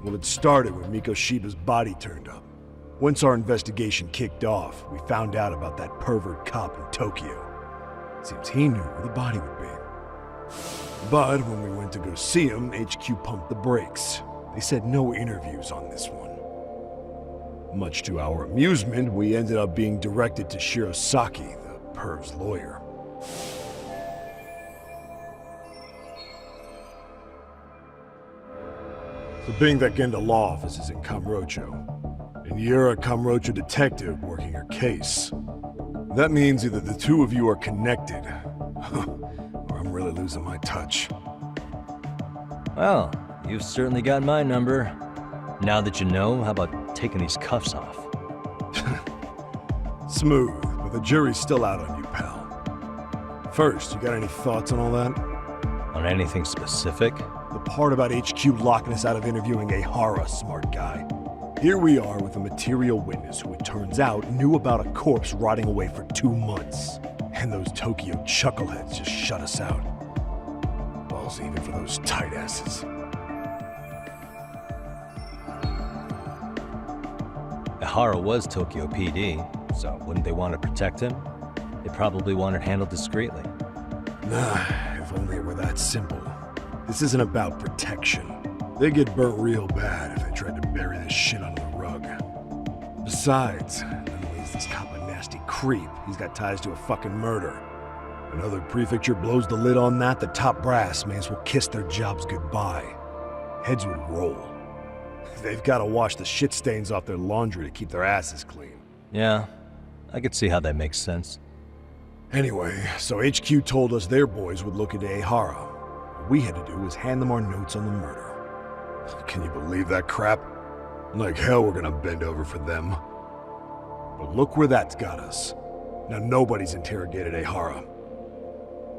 Well, it started when Mikoshiba's body turned up. Once our investigation kicked off, we found out about that pervert cop in Tokyo. Seems he knew where the body would be. But when we went to go see him, HQ pumped the brakes. They said no interviews on this one. Much to our amusement, we ended up being directed to Shirosaki, the perv's lawyer. So being that Genda Law office is in Kamurocho, and you're a Kamurocho detective working your case, that means either the two of you are connected, or I'm really losing my touch. Well, you've certainly got my number. Now that you know, how about taking these cuffs off? Smooth, but the jury's still out on you, pal. First, you got any thoughts on all that? On anything specific? The part about HQ locking us out of interviewing Ehara, smart guy. Here we are with a material witness who it turns out knew about a corpse rotting away for 2 months. And those Tokyo chuckleheads just shut us out. Balls even for those tight asses. Ehara was Tokyo PD, so wouldn't they want to protect him? They probably want it handled discreetly. Nah, if only it were that simple. This isn't about protection. They get burnt real bad if they tried to bury this shit under the rug. Besides, not only is this cop a nasty creep, he's got ties to a fucking murder. Another prefecture blows the lid on that, the top brass may as well kiss their jobs goodbye. Heads would roll. They've got to wash the shit stains off their laundry to keep their asses clean. Yeah, I could see how that makes sense. Anyway, so HQ told us their boys would look into Ehara. What we had to do was hand them our notes on the murder. Can you believe that crap? Like hell we're gonna bend over for them. But look where that's got us. Now nobody's interrogated Ehara.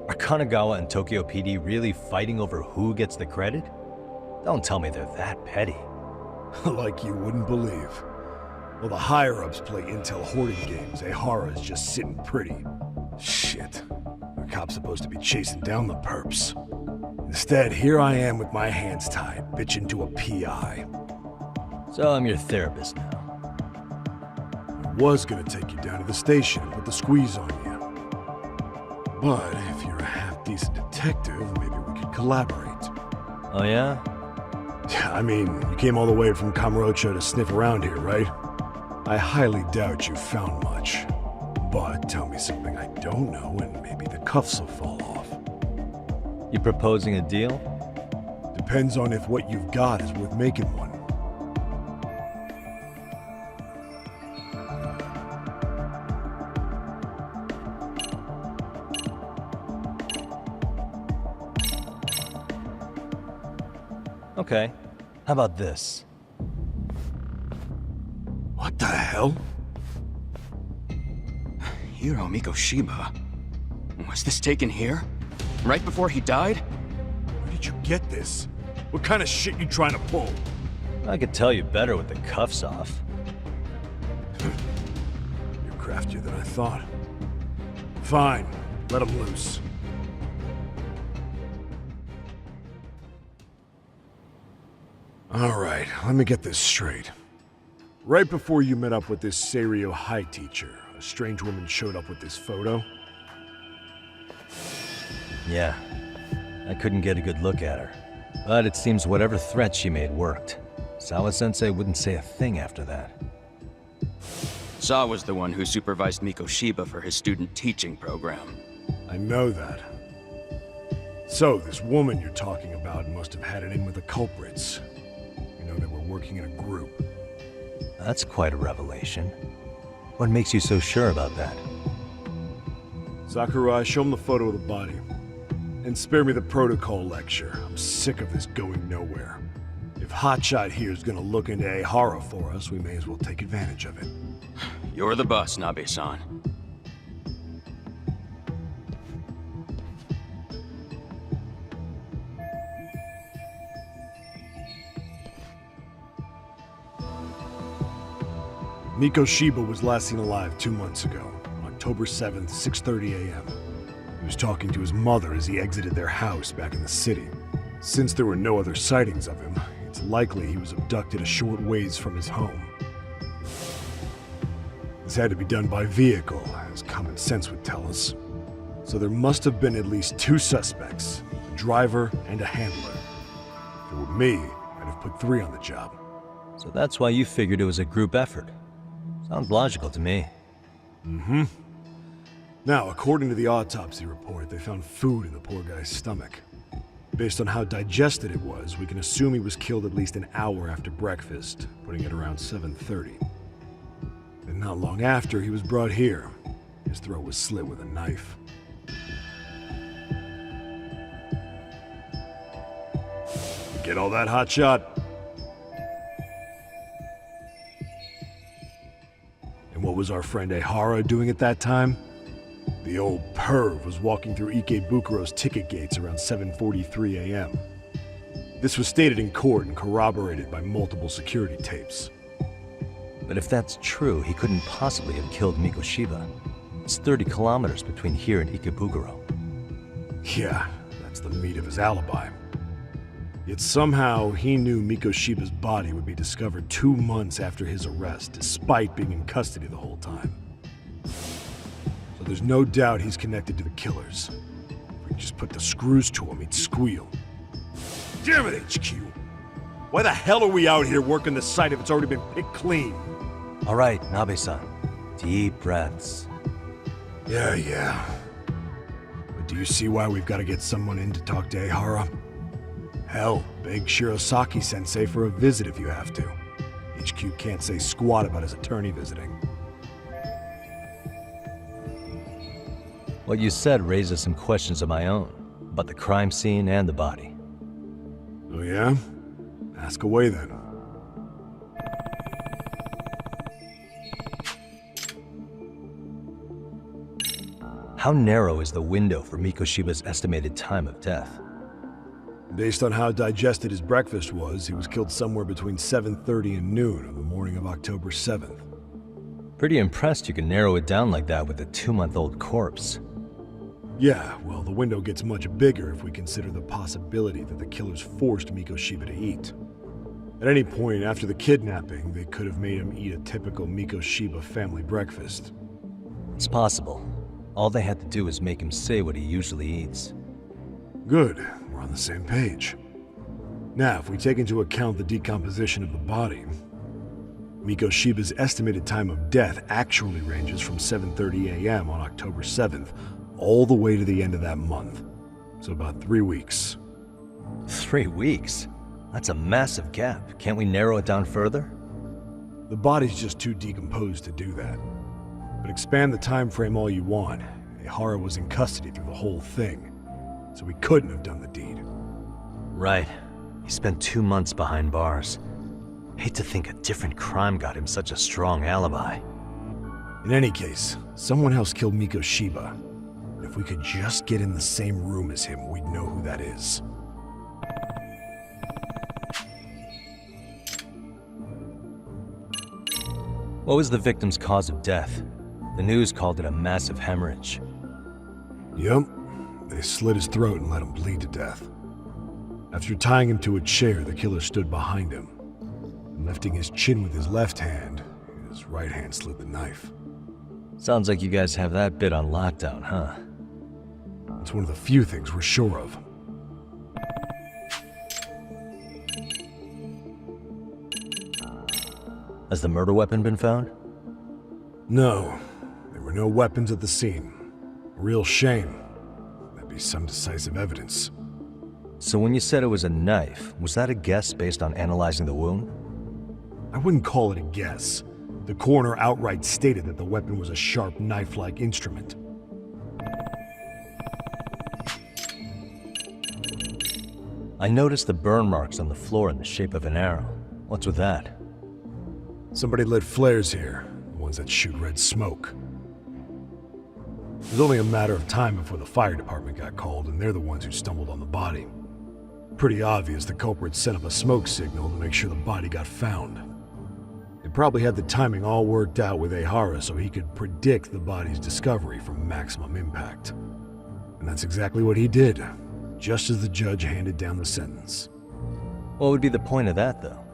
Are Kanagawa and Tokyo PD really fighting over who gets the credit? Don't tell me they're that petty. Like you wouldn't believe. While the higher-ups play intel hoarding games, Ehara is just sitting pretty. Shit. The cop's supposed to be chasing down the perps. Instead, here I am with my hands tied, bitching to a PI. So I'm your therapist now. I was gonna take you down to the station and put the squeeze on you. But if you're a half-decent detective, maybe we could collaborate. Oh yeah? I mean, you came all the way from Kamurocho to sniff around here, right? I highly doubt you found much. But tell me something I don't know and maybe the cuffs will fall off. You proposing a deal? Depends on if what you've got is worth making one. Okay. How about this? What the hell? Hiro Mikoshiba? Was this taken here? Right before he died? Where did you get this? What kind of shit you trying to pull? I could tell you better with the cuffs off. You're craftier than I thought. Fine, let him loose. All right, let me get this straight. Right before you met up with this Seiryo High teacher, a strange woman showed up with this photo? Yeah. I couldn't get a good look at her. But it seems whatever threat she made worked. Sawa-sensei wouldn't say a thing after that. Sawa was the one who supervised Mikoshiba for his student teaching program. I know that. So, this woman you're talking about must have had it in with the culprits. You know, they were working in a group. That's quite a revelation. What makes you so sure about that? Sakurai, show him the photo of the body. And spare me the protocol lecture. I'm sick of this going nowhere. If Hotshot here's gonna look into Ehara for us, we may as well take advantage of it. You're the boss, Nabe-san. Mikoshiba was last seen alive 2 months ago, October 7th, 6:30 a.m. He was talking to his mother as he exited their house back in the city. Since there were no other sightings of him, it's likely he was abducted a short ways from his home. This had to be done by vehicle, as common sense would tell us. So there must have been at least 2 suspects, a driver and a handler. If it were me, I'd have put 3 on the job. So that's why you figured it was a group effort. Sounds logical to me. Mm-hmm. Now, according to the autopsy report, they found food in the poor guy's stomach. Based on how digested it was, we can assume he was killed at least an hour after breakfast, putting it around 7:30. And not long after, he was brought here. His throat was slit with a knife. Get all that, Hotshot? And what was our friend Ehara doing at that time? The old perv was walking through Ikebukuro's ticket gates around 7:43 a.m. This was stated in court and corroborated by multiple security tapes. But if that's true, he couldn't possibly have killed Mikoshiba. It's 30 kilometers between here and Ikebukuro. Yeah, that's the meat of his alibi. Yet somehow he knew Mikoshiba's body would be discovered 2 months after his arrest, despite being in custody the whole time. So there's no doubt he's connected to the killers. If we just put the screws to him, he'd squeal. Damn it, HQ! Why the hell are we out here working the site if it's already been picked clean? All right, Nabe-san. Deep breaths. Yeah. But do you see why we've got to get someone in to talk to Ehara? Hell, beg Shirosaki-sensei for a visit if you have to. HQ can't say squat about his attorney visiting. What you said raises some questions of my own, about the crime scene and the body. Oh yeah? Ask away then. How narrow is the window for Mikoshiba's estimated time of death? Based on how digested his breakfast was, he was killed somewhere between 7:30 and noon on the morning of October 7th. Pretty impressed you can narrow it down like that with a 2-month-old corpse. Yeah, well, the window gets much bigger if we consider the possibility that the killers forced Mikoshiba to eat. At any point after the kidnapping, they could have made him eat a typical Mikoshiba family breakfast. It's possible. All they had to do was make him say what he usually eats. Good, we're on the same page. Now, if we take into account the decomposition of the body, Mikoshiba's estimated time of death actually ranges from 7:30 a.m. on October 7th all the way to the end of that month. So about 3 weeks. 3 weeks? That's a massive gap. Can't we narrow it down further? The body's just too decomposed to do that. But expand the time frame all you want. Ehara was in custody through the whole thing, so he couldn't have done the deed. Right. He spent 2 months behind bars. Hate to think a different crime got him such a strong alibi. In any case, someone else killed Mikoshiba. If we could just get in the same room as him, we'd know who that is. What was the victim's cause of death? The news called it a massive hemorrhage. Yup. They slit his throat and let him bleed to death. After tying him to a chair, the killer stood behind him. And lifting his chin with his left hand, his right hand slid the knife. Sounds like you guys have that bit on lockdown, huh? It's one of the few things we're sure of. Has the murder weapon been found? No. There were no weapons at the scene. A real shame. That'd be some decisive evidence. So when you said it was a knife, was that a guess based on analyzing the wound? I wouldn't call it a guess. The coroner outright stated that the weapon was a sharp knife-like instrument. I noticed the burn marks on the floor in the shape of an arrow. What's with that? Somebody lit flares here, the ones that shoot red smoke. It was only a matter of time before the fire department got called, and they're the ones who stumbled on the body. Pretty obvious the culprit set up a smoke signal to make sure the body got found. They probably had the timing all worked out with Ehara so he could predict the body's discovery from maximum impact. And that's exactly what he did, just as the judge handed down the sentence. What would be the point of that, though?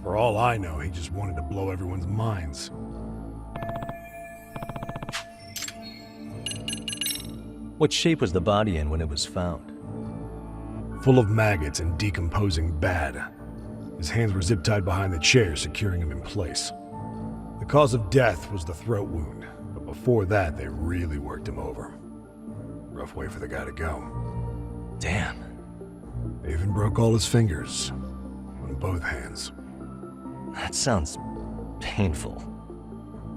For all I know, he just wanted to blow everyone's minds. What shape was the body in when it was found? Full of maggots and decomposing bad. His hands were zip-tied behind the chair, securing him in place. The cause of death was the throat wound, but before that, they really worked him over. Rough way for the guy to go. Damn. They even broke all his fingers. On both hands. That sounds painful.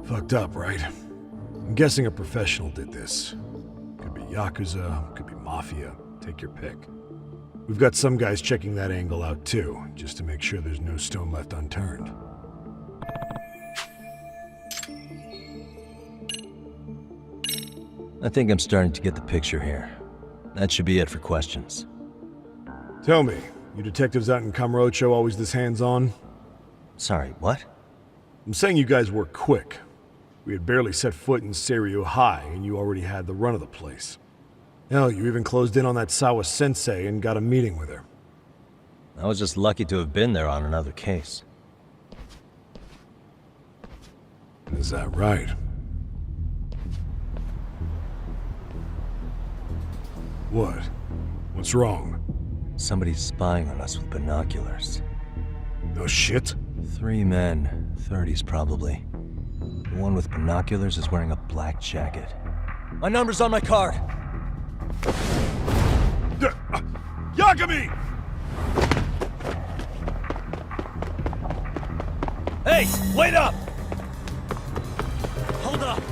Fucked up, right? I'm guessing a professional did this. Could be Yakuza, could be Mafia. Take your pick. We've got some guys checking that angle out too, just to make sure there's no stone left unturned. I think I'm starting to get the picture here. That should be it for questions. Tell me, you detectives out in Kamurocho always this hands-on? Sorry, what? I'm saying you guys work quick. We had barely set foot in Seiryo High, and you already had the run of the place. Hell, you even closed in on that Sawa sensei and got a meeting with her. I was just lucky to have been there on another case. Is that right? What? What's wrong? Somebody's spying on us with binoculars. No shit? 3 men, 30s probably. The one with binoculars is wearing a black jacket. My number's on my card! Yagami! Hey, wait up! Hold up!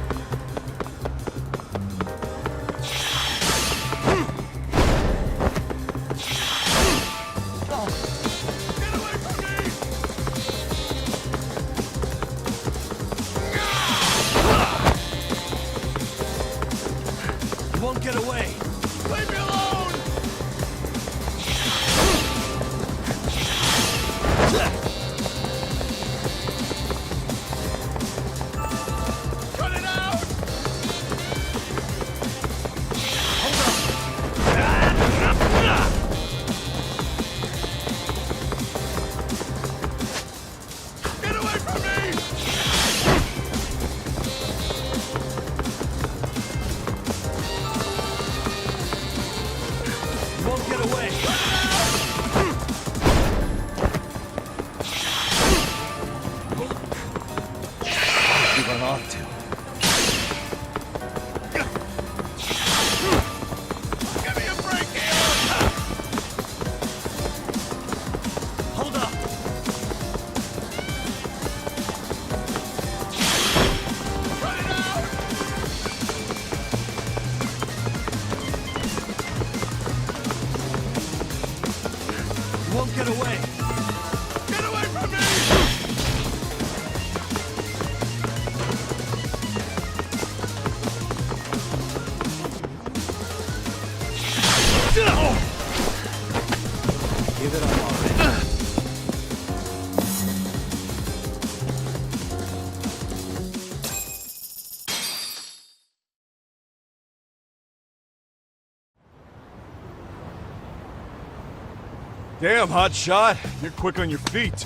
Damn, hotshot. You're quick on your feet.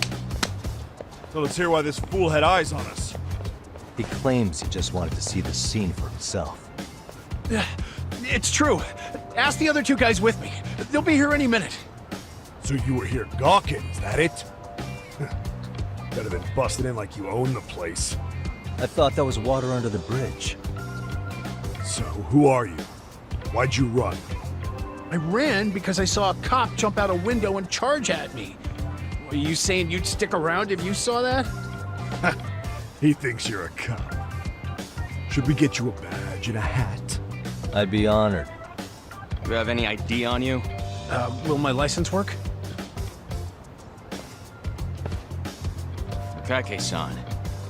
So let's hear why this fool had eyes on us. He claims he just wanted to see the scene for himself. It's true. Ask the other two guys with me. They'll be here any minute. So you were here gawking, is that it? Better than busting in like you own the place. I thought that was water under the bridge. So, who are you? Why'd you run? I ran because I saw a cop jump out a window and charge at me. Are you saying you'd stick around if you saw that? He thinks you're a cop. Should we get you a badge and a hat? I'd be honored. Do you have any ID on you? Will my license work? Takayuki-san,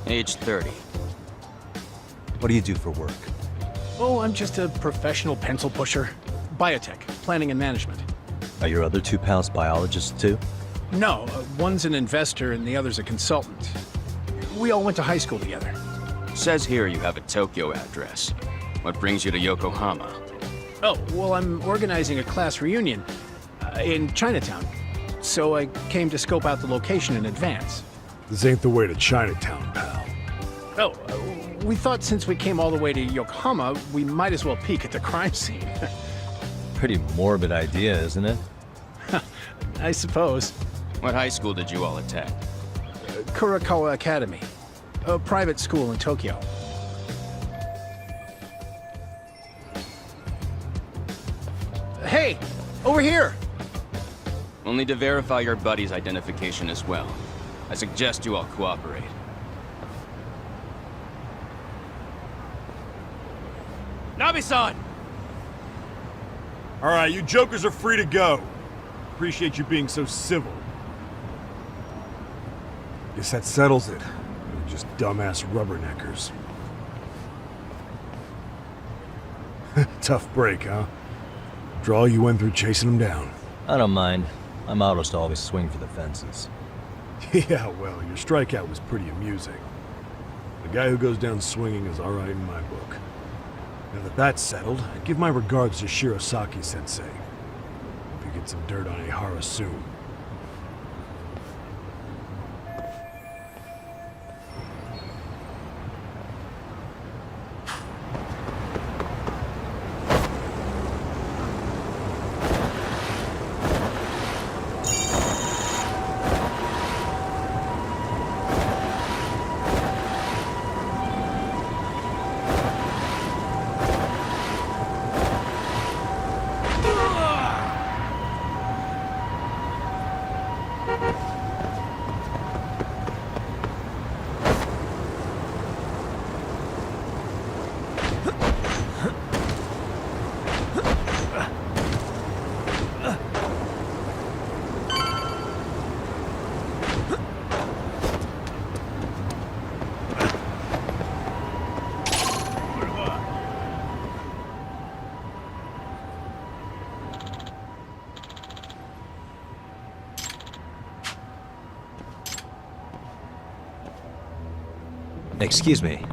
age 30. What do you do for work? Oh, I'm just a professional pencil pusher. Biotech, planning and management. Are your other two pals biologists too? No, one's an investor and the other's a consultant. We all went to high school together. Says here you have a Tokyo address. What brings you to Yokohama? Oh, well, I'm organizing a class reunion in Chinatown. So I came to scope out the location in advance. This ain't the way to Chinatown, pal. Oh, we thought since we came all the way to Yokohama, we might as well peek at the crime scene. Pretty morbid idea, isn't it? I suppose. What high school did you all attend? Kurakawa Academy, a private school in Tokyo. Hey, over here! We'll need to verify your buddy's identification as well. I suggest you all cooperate. Nabi-san! Alright, you jokers are free to go. Appreciate you being so civil. Guess that settles it. You're just dumbass rubberneckers. Tough break, huh? Draw you went through chasing them down. I don't mind. My motto's to always swing for the fences. Yeah, well, your strikeout was pretty amusing. The guy who goes down swinging is alright in my book. Now that that's settled, I'd give my regards to Shirosaki-sensei. Hope you get some dirt on Ehara soon. Excuse me.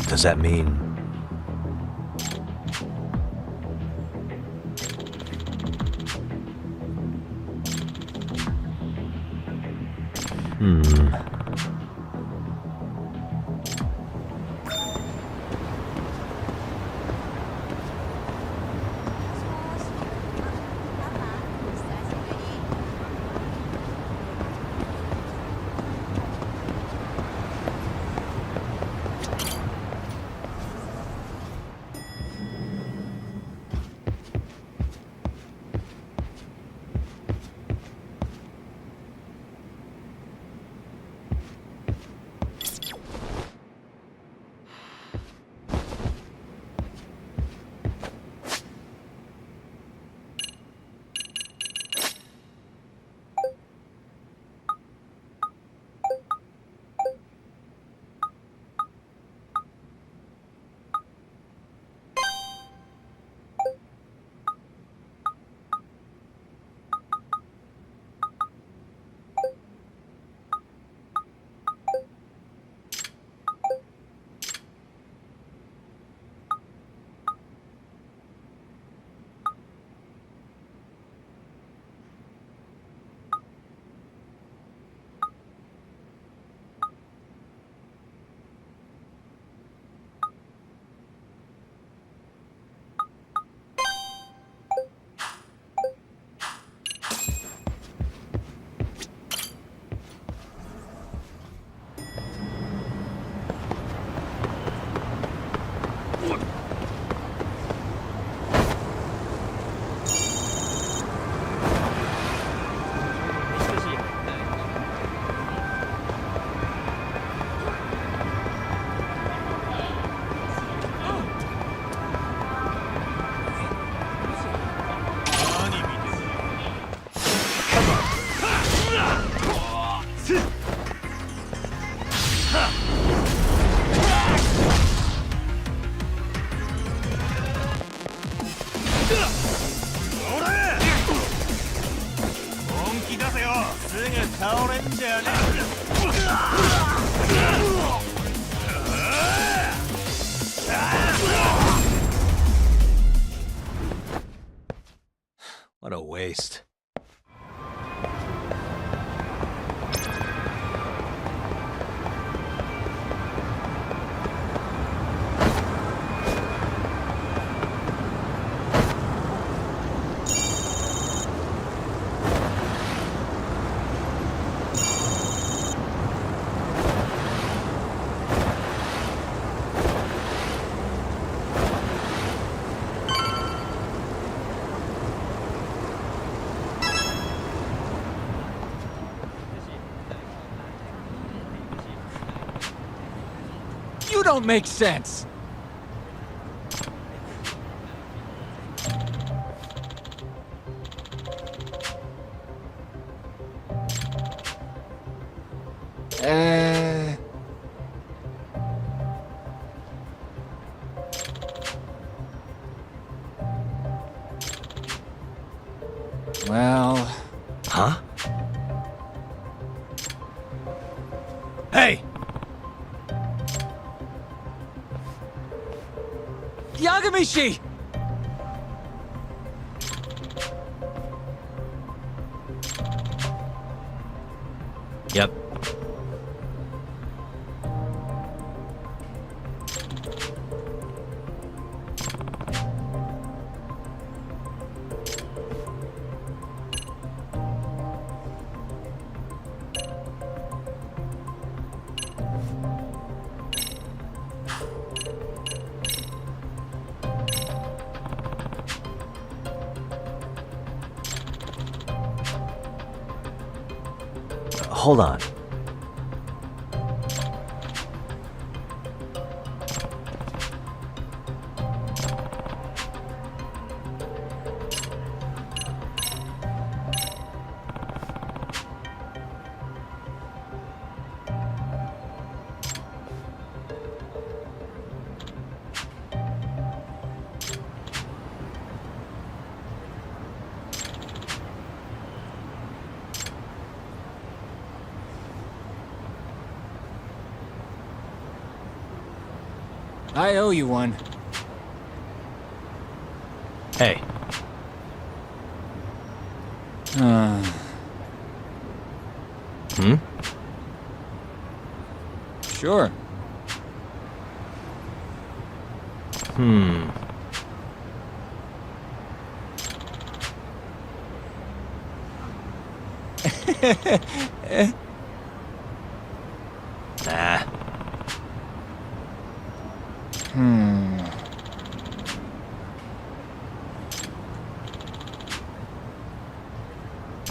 Does that mean... What a waste. You don't make sense! Well... Huh? Hey! Yagami-shi! Yep. Hold on. I owe you one. Hey. Hmm? Sure. Hmm. Nah.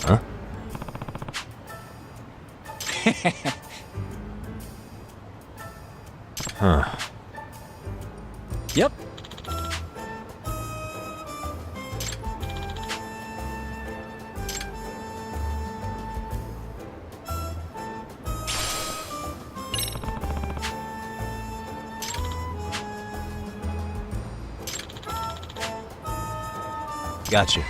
Huh? Huh. Yep. Got you.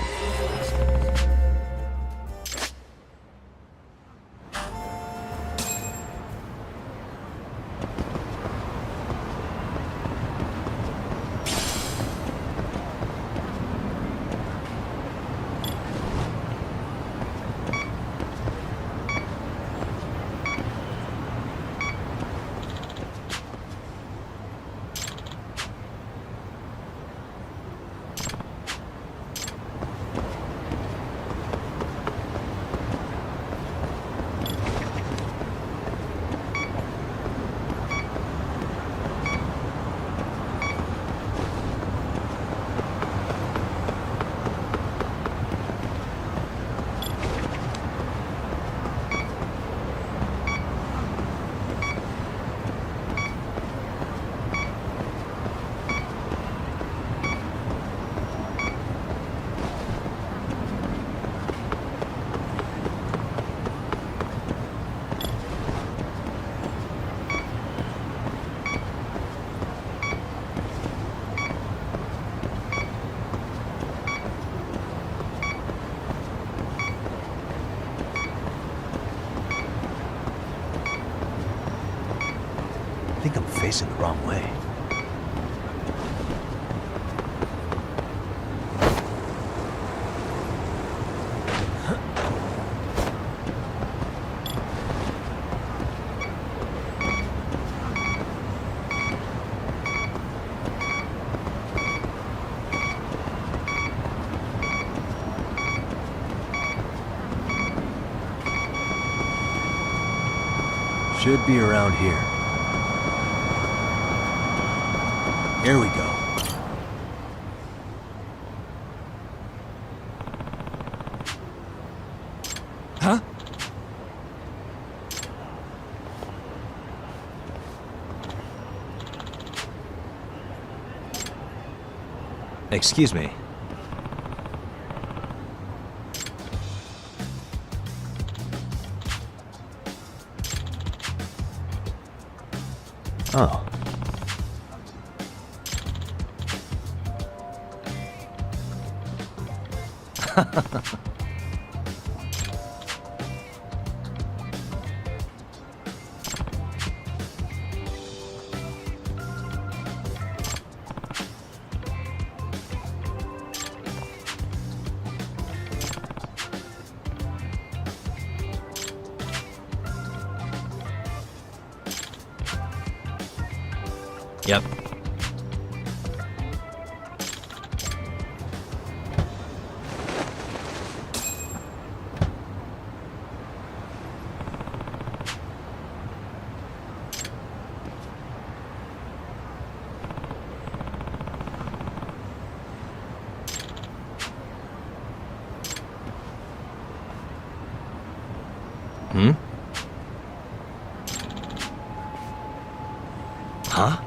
think I'm facing the wrong way. Should be around here. Here we go. Huh? Excuse me. Oh. Yep. Hmm? Huh?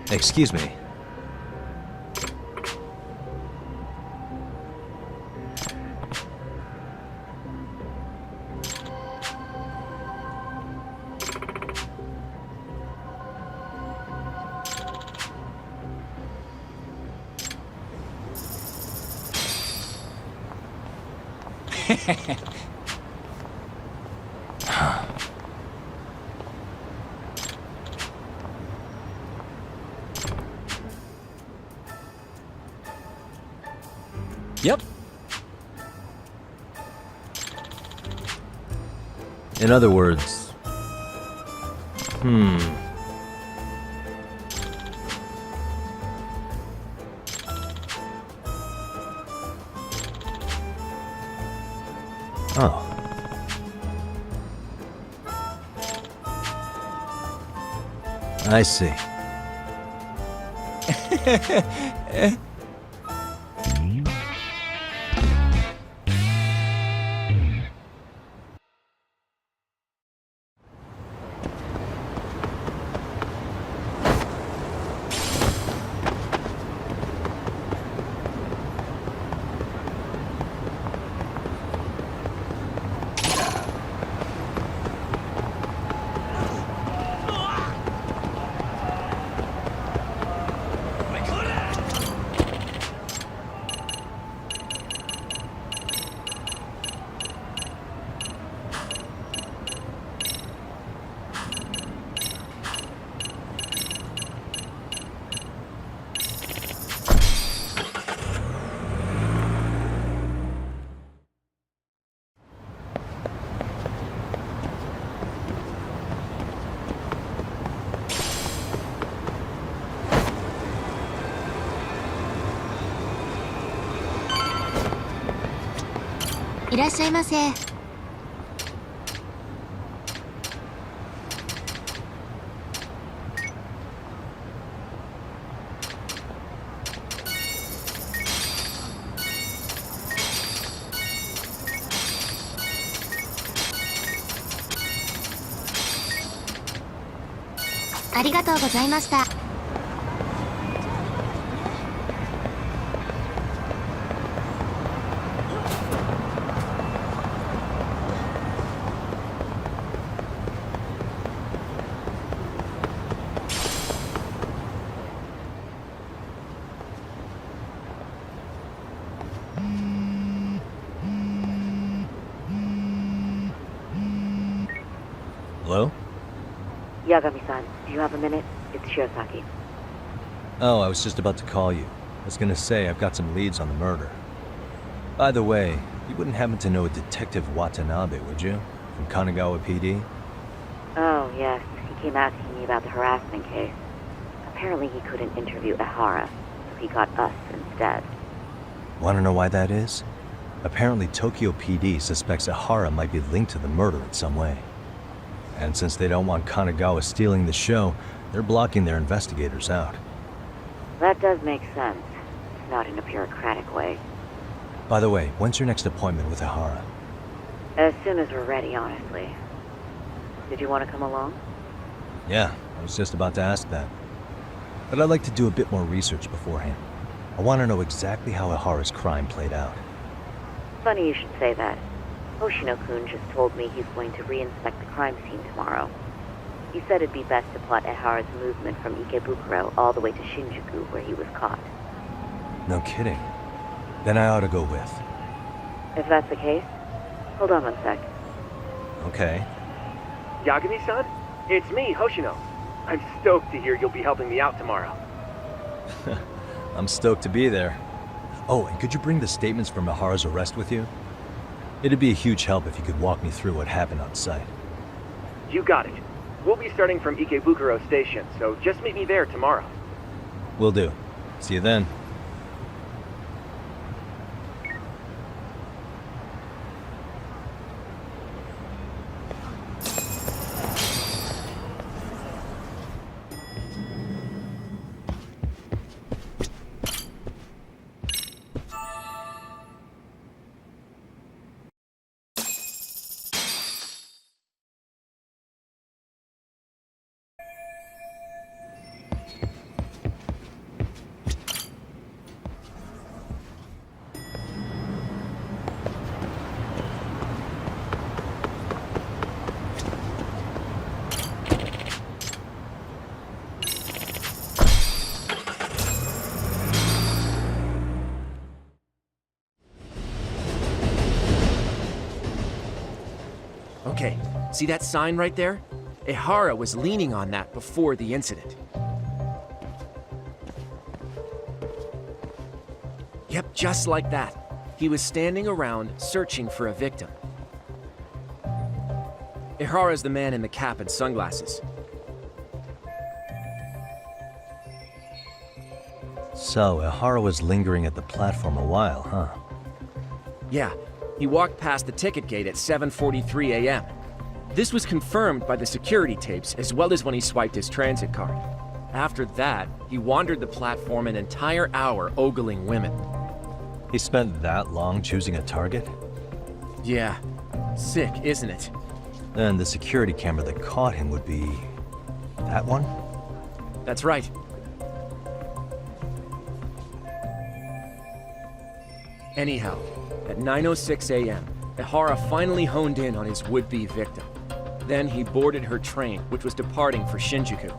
Excuse me. Yep. In other words, Oh. I see. いらっしゃいませ。ありがとうございました。Hello? Yagami-san, do you have a minute? It's Shirosaki. Oh, I was just about to call you. I was gonna say I've got some leads on the murder. By the way, you wouldn't happen to know a Detective Watanabe, would you? From Kanagawa PD? Oh, yes. He came asking me about the harassment case. Apparently he couldn't interview Ehara, so he got us instead. Wanna know why that is? Apparently Tokyo PD suspects Ehara might be linked to the murder in some way. And since they don't want Kanagawa stealing the show, they're blocking their investigators out. That does make sense. Not in a bureaucratic way. By the way, when's your next appointment with Ehara? As soon as we're ready, honestly. Did you want to come along? Yeah, I was just about to ask that. But I'd like to do a bit more research beforehand. I want to know exactly how Ehara's crime played out. Funny you should say that. Hoshino-kun just told me he's going to re-inspect the crime scene tomorrow. He said it'd be best to plot Ehara's movement from Ikebukuro all the way to Shinjuku, where he was caught. No kidding. Then I ought to go with. If that's the case, hold on one sec. Okay. Yagami-san? It's me, Hoshino. I'm stoked to hear you'll be helping me out tomorrow. I'm stoked to be there. Oh, and could you bring the statements from Ehara's arrest with you? It'd be a huge help if you could walk me through what happened on site. You got it. We'll be starting from Ikebukuro Station, so just meet me there tomorrow. Will do. See you then. Okay, see that sign right there? Ehara was leaning on that before the incident. Yep, just like that. He was standing around searching for a victim. Ehara's the man in the cap and sunglasses. So, Ehara was lingering at the platform a while, huh? Yeah, he walked past the ticket gate at 7:43 a.m. This was confirmed by the security tapes as well as when he swiped his transit card. After that, he wandered the platform an entire hour ogling women. He spent that long choosing a target? Yeah, sick, isn't it? Then the security camera that caught him would be... that one? That's right. Anyhow, at 9:06 a.m., Ehara finally honed in on his would-be victim. Then he boarded her train, which was departing for Shinjuku.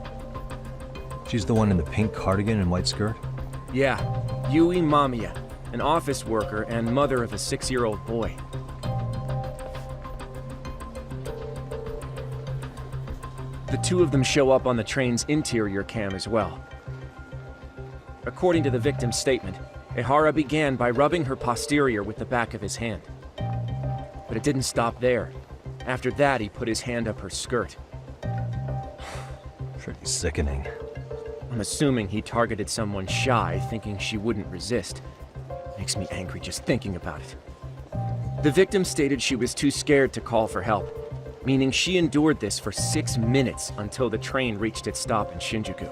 She's the one in the pink cardigan and white skirt? Yeah, Yui Mamiya, an office worker and mother of a 6-year-old boy. The two of them show up on the train's interior cam as well. According to the victim's statement, Ehara began by rubbing her posterior with the back of his hand. But it didn't stop there. After that, he put his hand up her skirt. Pretty sickening. I'm assuming he targeted someone shy, thinking she wouldn't resist. Makes me angry just thinking about it. The victim stated she was too scared to call for help, meaning she endured this for 6 minutes until the train reached its stop in Shinjuku.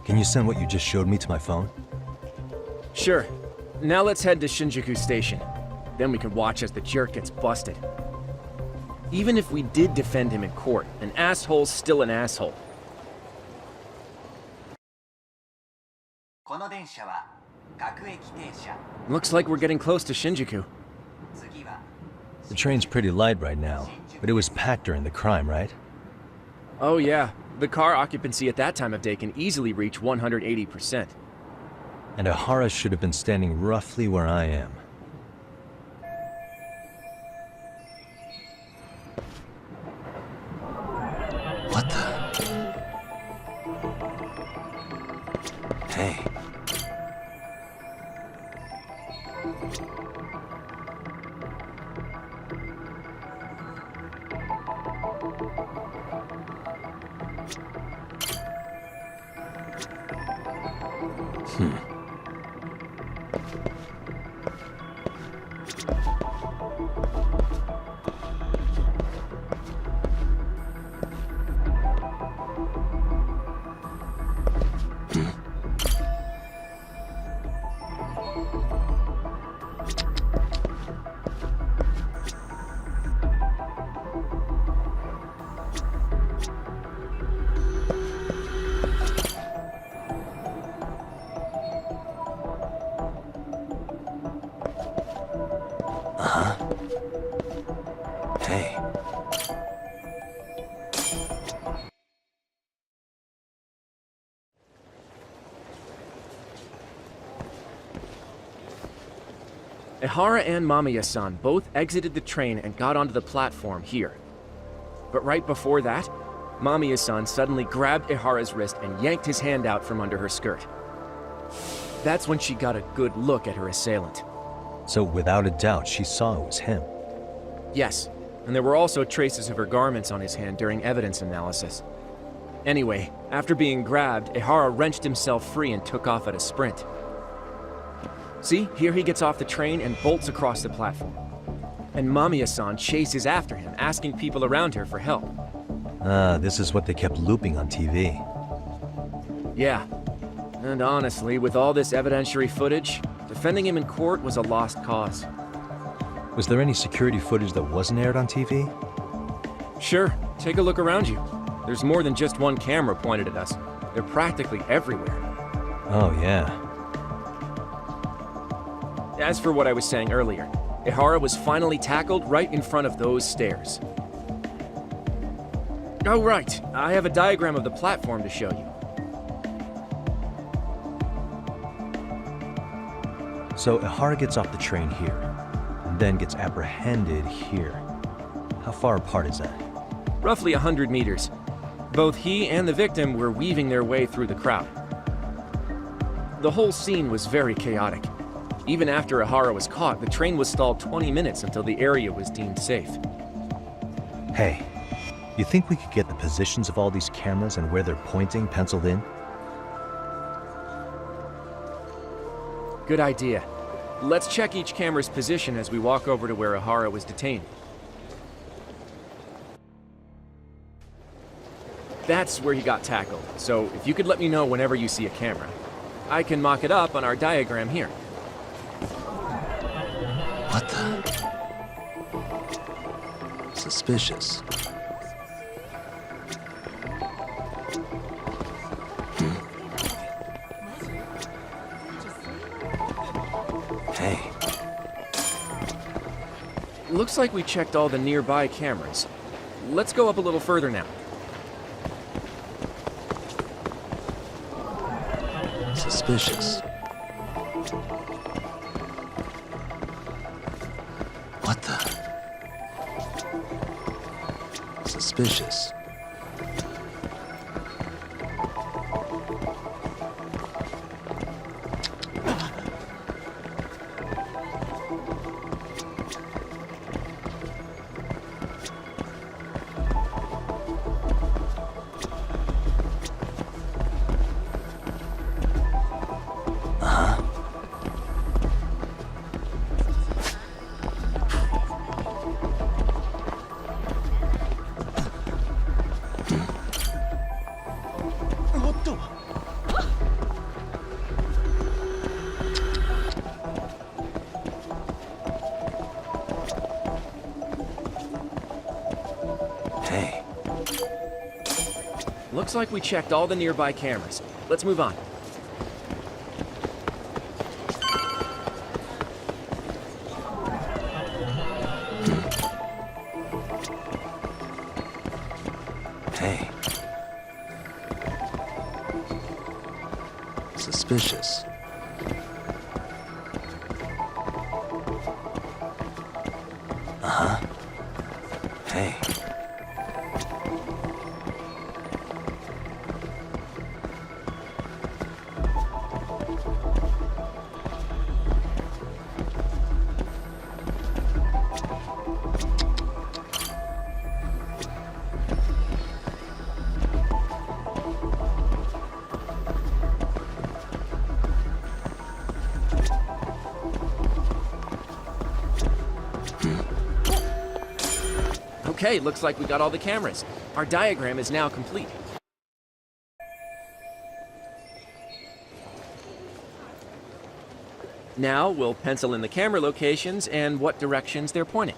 Can you send what you just showed me to my phone? Sure. Now let's head to Shinjuku Station. Then we can watch as the jerk gets busted. Even if we did defend him in court, an asshole's still an asshole. Looks like we're getting close to Shinjuku. The train's pretty light right now, but it was packed during the crime, right? Oh yeah, the car occupancy at that time of day can easily reach 180%. And Ehara should have been standing roughly where I am. What the? Hey. Hey. Ehara and Mamiya-san both exited the train and got onto the platform here. But right before that, Mamiya-san suddenly grabbed Ehara's wrist and yanked his hand out from under her skirt. That's when she got a good look at her assailant. So without a doubt, she saw it was him. Yes, and there were also traces of her garments on his hand during evidence analysis. Anyway, after being grabbed, Ehara wrenched himself free and took off at a sprint. See, here he gets off the train and bolts across the platform. And Mamiya-san chases after him, asking people around her for help. Ah, this is what they kept looping on TV. Yeah. And honestly, with all this evidentiary footage, defending him in court was a lost cause. Was there any security footage that wasn't aired on TV? Sure, take a look around you. There's more than just one camera pointed at us. They're practically everywhere. Oh, yeah. As for what I was saying earlier, Ehara was finally tackled right in front of those stairs. Oh right, I have a diagram of the platform to show you. So Ehara gets off the train here, and then gets apprehended here. How far apart is that? Roughly 100 meters. Both he and the victim were weaving their way through the crowd. The whole scene was very chaotic. Even after Ehara was caught, the train was stalled 20 minutes until the area was deemed safe. Hey, you think we could get the positions of all these cameras and where they're pointing penciled in? Good idea. Let's check each camera's position as we walk over to where Ehara was detained. That's where he got tackled, so if you could let me know whenever you see a camera. I can mock it up on our diagram here. What the? Suspicious. Hey. Looks like we checked all the nearby cameras. Let's go up a little further now. Suspicious. What the? Suspicious. Looks like we checked all the nearby cameras. Let's move on. Hey. Suspicious. Uh-huh. Hey. Okay, looks like we got all the cameras. Our diagram is now complete. Now we'll pencil in the camera locations and what directions they're pointing.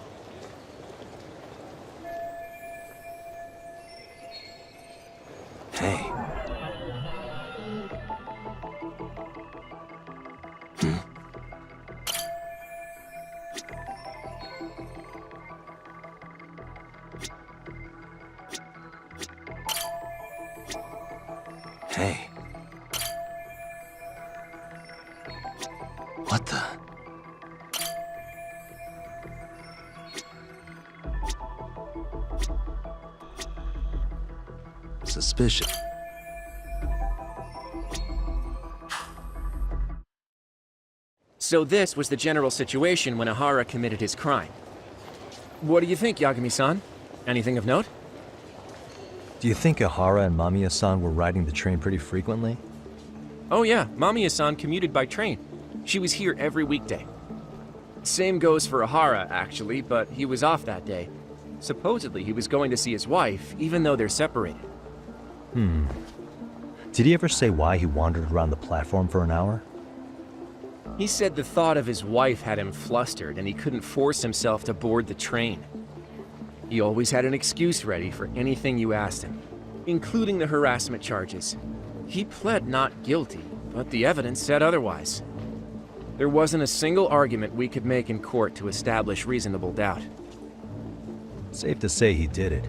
Hey. Hey. What the? Suspicious. So this was the general situation when Ehara committed his crime. What do you think, Yagami-san? Anything of note? Do you think Ehara and Mamiya-san were riding the train pretty frequently? Oh yeah, Mamiya-san commuted by train. She was here every weekday. Same goes for Ehara, actually, but he was off that day. Supposedly he was going to see his wife, even though they're separated. Did he ever say why he wandered around the platform for an hour? He said the thought of his wife had him flustered and he couldn't force himself to board the train. He always had an excuse ready for anything you asked him, including the harassment charges. He pled not guilty, but the evidence said otherwise. There wasn't a single argument we could make in court to establish reasonable doubt. Safe to say he did it.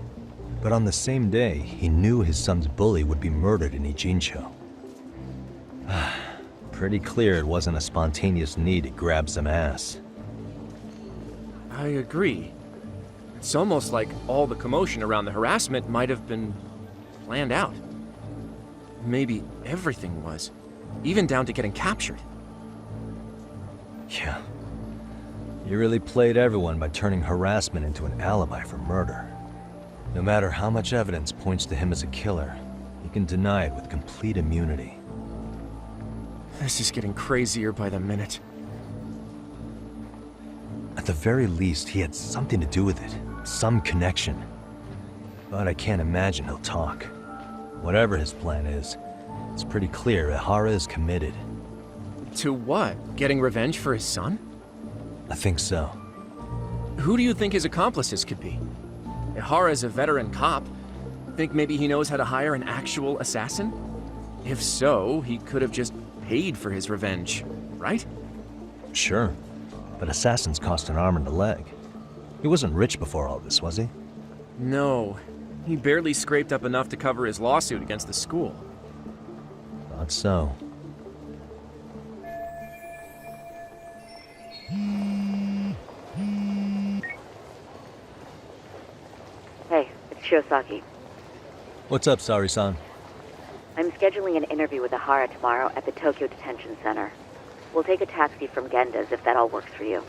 But on the same day, he knew his son's bully would be murdered in Ijincho. Pretty clear it wasn't a spontaneous need to grab some ass. I agree. It's almost like all the commotion around the harassment might have been planned out. Maybe everything was, even down to getting captured. Yeah. You really played everyone by turning harassment into an alibi for murder. No matter how much evidence points to him as a killer, you can deny it with complete immunity. This is getting crazier by the minute. At the very least, he had something to do with it. Some connection. But I can't imagine he'll talk. Whatever his plan is, it's pretty clear Ehara is committed. To what? Getting revenge for his son? I think so. Who do you think his accomplices could be? Ehara's a veteran cop. Think maybe he knows how to hire an actual assassin? If so, he could have just paid for his revenge, right? Sure. But assassins cost an arm and a leg. He wasn't rich before all this, was he? No. He barely scraped up enough to cover his lawsuit against the school. Thought so. Hey, it's Shirosaki. What's up, Saori-san? I'm scheduling an interview with Ehara tomorrow at the Tokyo Detention Center. We'll take a taxi from Genda's if that all works for you.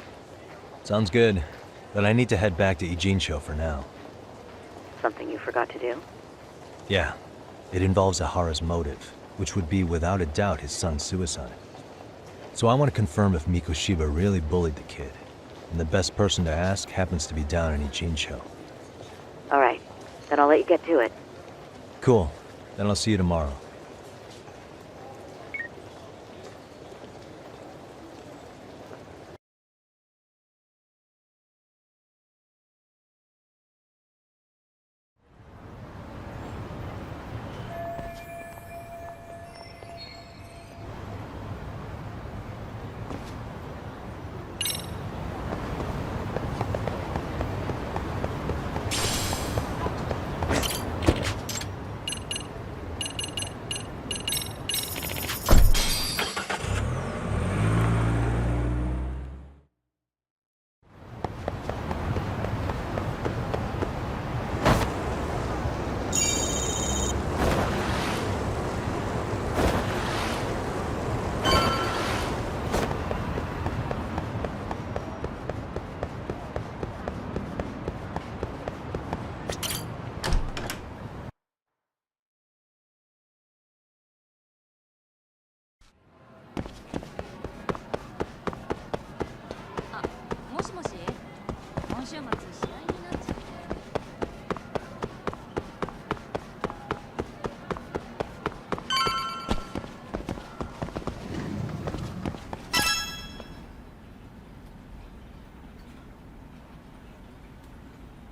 Sounds good. But I need to head back to Ijincho for now. Something you forgot to do? Yeah. It involves Ehara's motive, which would be without a doubt his son's suicide. So I want to confirm if Mikoshiba really bullied the kid. And the best person to ask happens to be down in Ijincho. All right. Then I'll let you get to it. Cool. Then I'll see you tomorrow.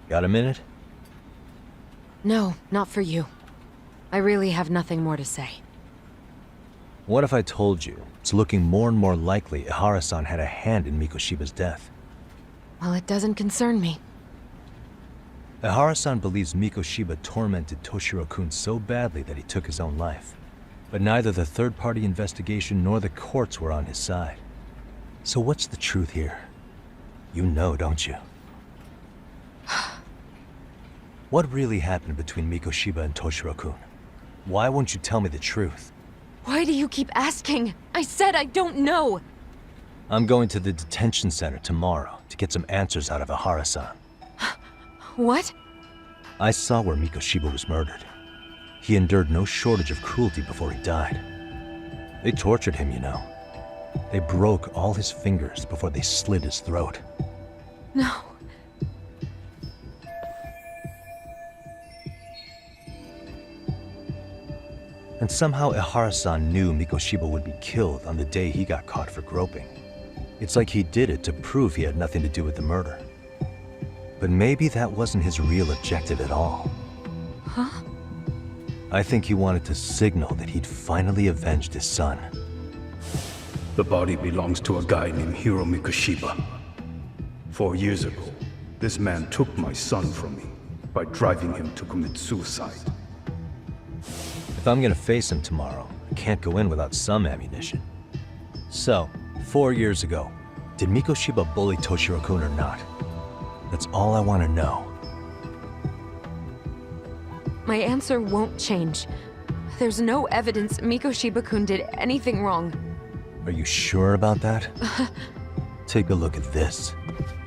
Got a minute? No, not for you. I really have nothing more to say. What if I told you it's looking more and more likely Ehara-san had a hand in Mikoshiba's death? Well, it doesn't concern me. Ehara-san believes Mikoshiba tormented Toshiro-kun so badly that he took his own life. But neither the third-party investigation nor the courts were on his side. So what's the truth here? You know, don't you? What really happened between Mikoshiba and Toshiro-kun? Why won't you tell me the truth? Why do you keep asking? I said I don't know! I'm going to the detention center tomorrow to get some answers out of Ehara-san. What? I saw where Mikoshiba was murdered. He endured no shortage of cruelty before he died. They tortured him, you know. They broke all his fingers before they slit his throat. No. And somehow Ehara-san knew Mikoshiba would be killed on the day he got caught for groping. It's like he did it to prove he had nothing to do with the murder. But maybe that wasn't his real objective at all. Huh? I think he wanted to signal that he'd finally avenged his son. The body belongs to a guy named Hiro Mikoshiba. 4 years ago, this man took my son from me by driving him to commit suicide. If I'm gonna face him tomorrow, I can't go in without some ammunition. So, 4 years ago, did Mikoshiba bully Toshiro-kun or not? That's all I want to know. My answer won't change. There's no evidence Mikoshiba-kun did anything wrong. Are you sure about that? Take a look at this.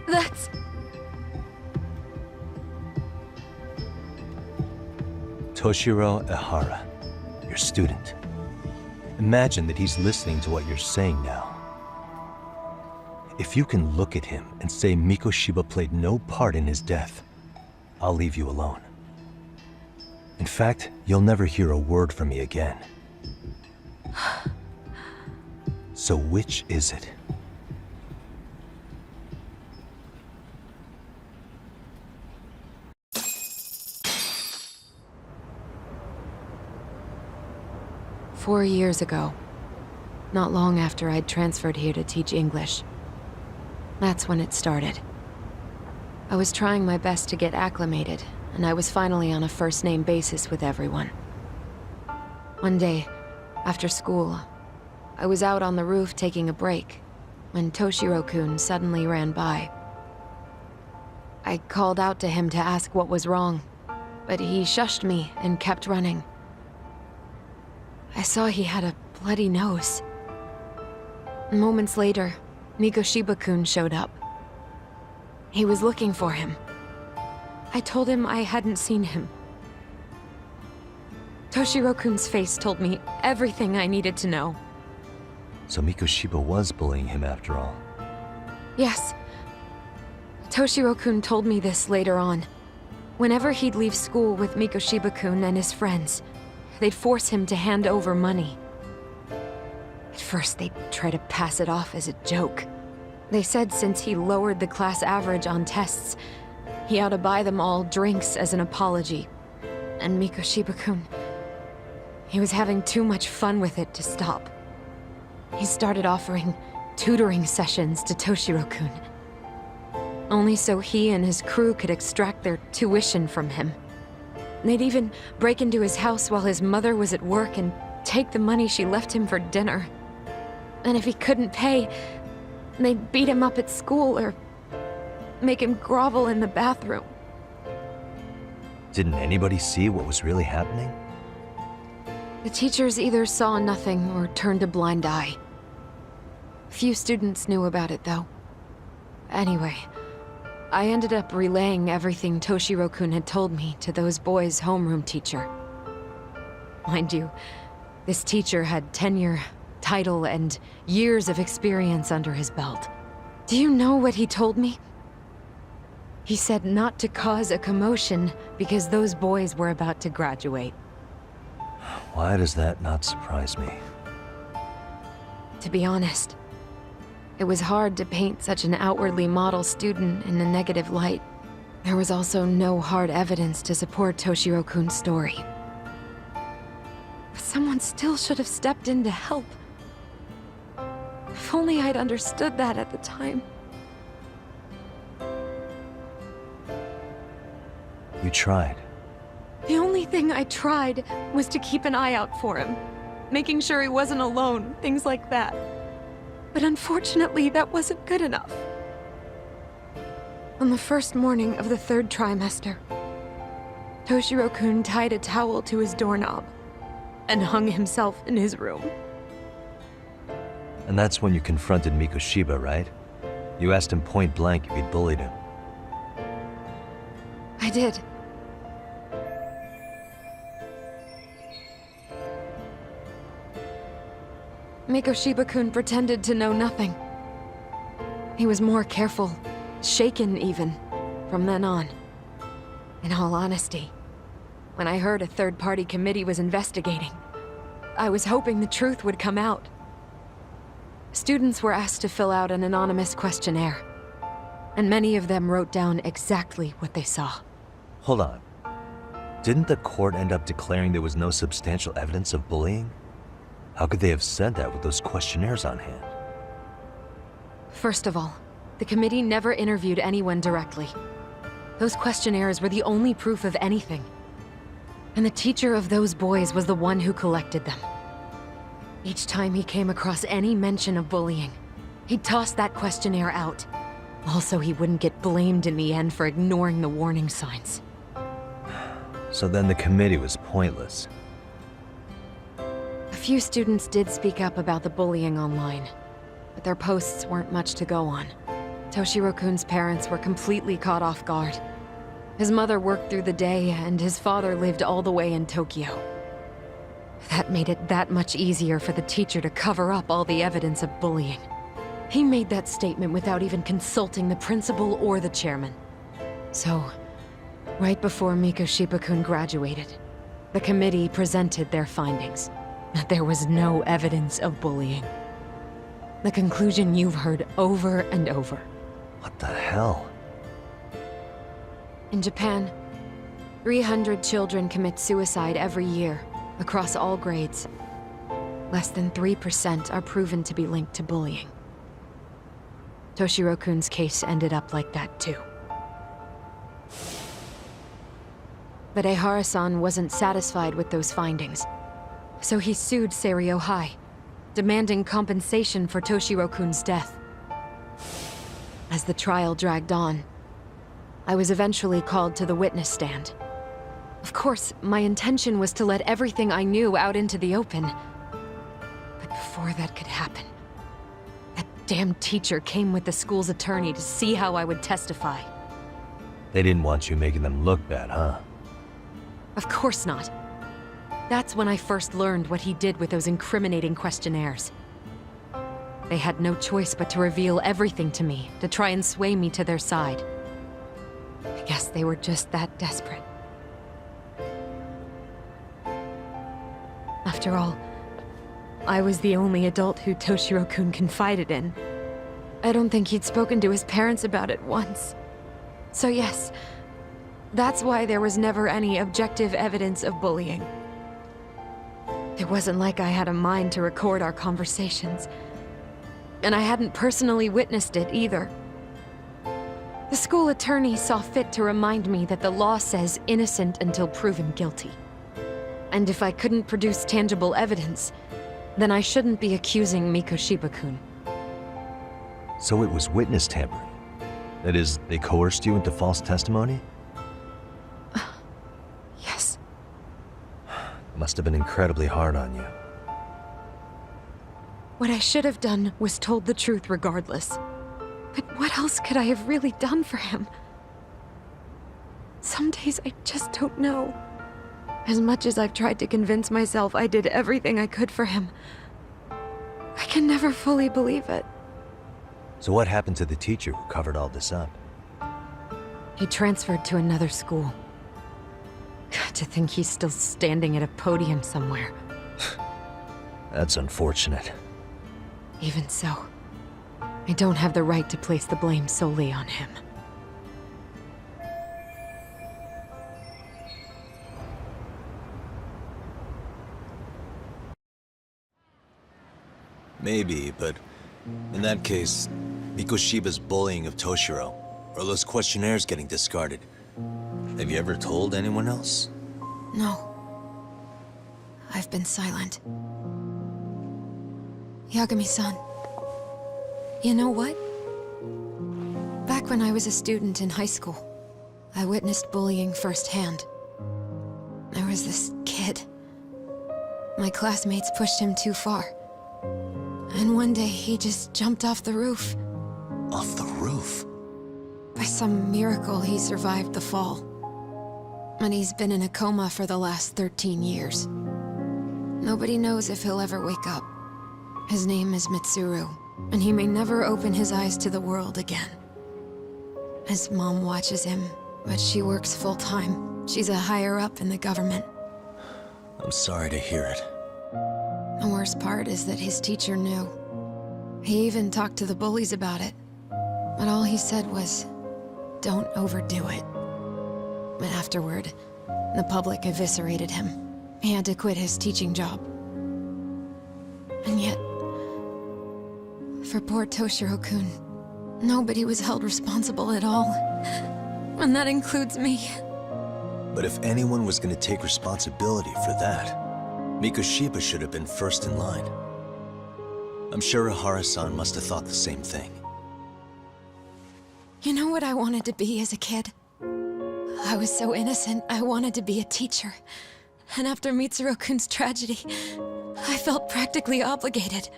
That's... Toshiro Ehara, your student. Imagine that he's listening to what you're saying now. If you can look at him and say Mikoshiba played no part in his death, I'll leave you alone. In fact, you'll never hear a word from me again. So which is it? "4 years ago, not long after I'd transferred here to teach English. That's when it started. I was trying my best to get acclimated, and I was finally on a first-name basis with everyone. One day, after school, I was out on the roof taking a break, when Toshiro-kun suddenly ran by. I called out to him to ask what was wrong, but he shushed me and kept running. I saw he had a bloody nose. Moments later, Mikoshiba-kun showed up. He was looking for him. I told him I hadn't seen him. Toshiro-kun's face told me everything I needed to know. So Mikoshiba was bullying him after all. Yes. Toshiro-kun told me this later on. Whenever he'd leave school with Mikoshiba-kun and his friends, they'd force him to hand over money. At first, they'd try to pass it off as a joke. They said since he lowered the class average on tests, he ought to buy them all drinks as an apology. And Mikoshiba-kun, he was having too much fun with it to stop. He started offering tutoring sessions to Toshiro-kun. Only so he and his crew could extract their tuition from him. They'd even break into his house while his mother was at work and take the money she left him for dinner. And if he couldn't pay, they'd beat him up at school or make him grovel in the bathroom. Didn't anybody see what was really happening? The teachers either saw nothing or turned a blind eye. Few students knew about it, though. Anyway, I ended up relaying everything Toshiro-kun had told me to those boys' homeroom teacher. Mind you, this teacher had tenure, title, and years of experience under his belt. Do you know what he told me? He said not to cause a commotion because those boys were about to graduate. Why does that not surprise me? To be honest, it was hard to paint such an outwardly model student in a negative light. There was also no hard evidence to support Toshiro-kun's story. But someone still should have stepped in to help. If only I'd understood that at the time. You tried. The only thing I tried was to keep an eye out for him, making sure he wasn't alone, things like that. But unfortunately, that wasn't good enough. On the first morning of the 3rd trimester, Toshiro-kun tied a towel to his doorknob and hung himself in his room. And that's when you confronted Mikoshiba, right? You asked him point blank if he'd bullied him. I did. Mikoshiba-kun pretended to know nothing. He was more careful, shaken even, from then on. In all honesty, when I heard a third-party committee was investigating, I was hoping the truth would come out. Students were asked to fill out an anonymous questionnaire, and many of them wrote down exactly what they saw. Hold on. Didn't the court end up declaring there was no substantial evidence of bullying? How could they have said that with those questionnaires on hand? First of all, the committee never interviewed anyone directly. Those questionnaires were the only proof of anything. And the teacher of those boys was the one who collected them. Each time he came across any mention of bullying, he'd toss that questionnaire out. Also, he wouldn't get blamed in the end for ignoring the warning signs. So then the committee was pointless. A few students did speak up about the bullying online, but their posts weren't much to go on. Toshiro-kun's parents were completely caught off guard. His mother worked through the day, and his father lived all the way in Tokyo. That made it that much easier for the teacher to cover up all the evidence of bullying. He made that statement without even consulting the principal or the chairman. So, right before Mikoshiba-kun graduated, the committee presented their findings. That there was no evidence of bullying. The conclusion you've heard over and over. What the hell? In Japan, 300 children commit suicide every year, across all grades. Less than 3% are proven to be linked to bullying. Toshiro-kun's case ended up like that too. But Ehara-san wasn't satisfied with those findings. So he sued Seiryo High, demanding compensation for Toshiro-kun's death. As the trial dragged on, I was eventually called to the witness stand. Of course, my intention was to let everything I knew out into the open. But before that could happen, that damn teacher came with the school's attorney to see how I would testify. They didn't want you making them look bad, huh? Of course not. That's when I first learned what he did with those incriminating questionnaires. They had no choice but to reveal everything to me, to try and sway me to their side. I guess they were just that desperate. After all, I was the only adult who Toshiro-kun confided in. I don't think he'd spoken to his parents about it once. So yes, that's why there was never any objective evidence of bullying. It wasn't like I had a mind to record our conversations. And I hadn't personally witnessed it either. The school attorney saw fit to remind me that the law says innocent until proven guilty. And if I couldn't produce tangible evidence, then I shouldn't be accusing Mikoshiba-kun. So it was witness tampering? That is, they coerced you into false testimony? Yes. It must have been incredibly hard on you. What I should have done was told the truth regardless. But what else could I have really done for him? Some days I just don't know. As much as I've tried to convince myself I did everything I could for him, I can never fully believe it. So what happened to the teacher who covered all this up? He transferred to another school. To think he's still standing at a podium somewhere. That's unfortunate. Even so, I don't have the right to place the blame solely on him. Maybe, but in that case, Mikoshiba's bullying of Toshiro, or those questionnaires getting discarded. Have you ever told anyone else? No. I've been silent. Yagami-san, you know what? Back when I was a student in high school, I witnessed bullying firsthand. There was this kid. My classmates pushed him too far. And one day he just jumped off the roof. Off the roof? By some miracle, he survived the fall. And he's been in a coma for the last 13 years. Nobody knows if he'll ever wake up. His name is Mitsuru, and he may never open his eyes to the world again. His mom watches him, but she works full-time. She's a higher-up in the government. I'm sorry to hear it. The worst part is that his teacher knew. He even talked to the bullies about it. But all he said was, don't overdo it. But afterward, the public eviscerated him. He had to quit his teaching job. And yet, for poor Toshiro-kun, nobody was held responsible at all. And that includes me. But if anyone was going to take responsibility for that, Mikoshiba should have been first in line. I'm sure Ehara-san must have thought the same thing. You know what I wanted to be as a kid? I was so innocent, I wanted to be a teacher. And after Mitsuru-kun's tragedy, I felt practically obligated.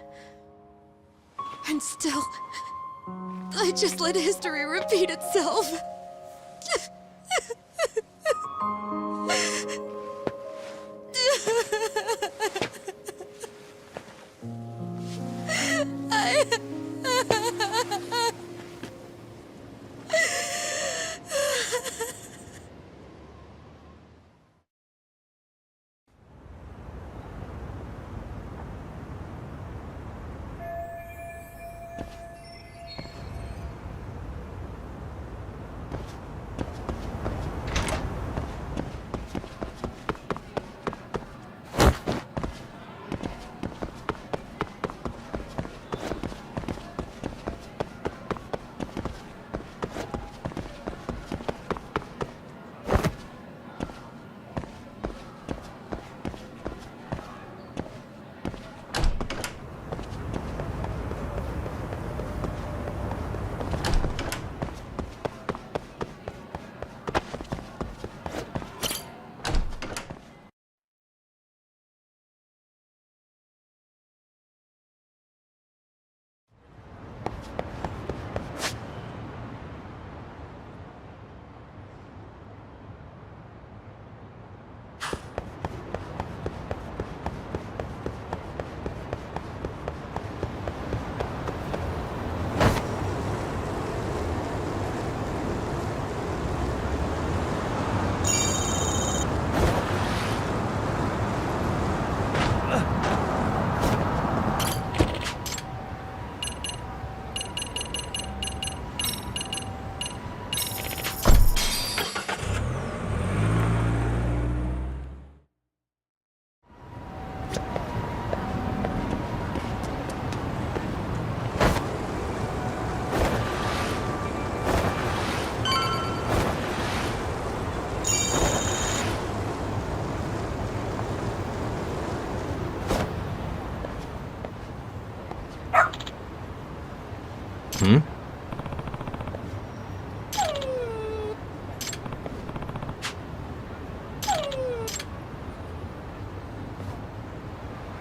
And still, I just let history repeat itself. Hmm?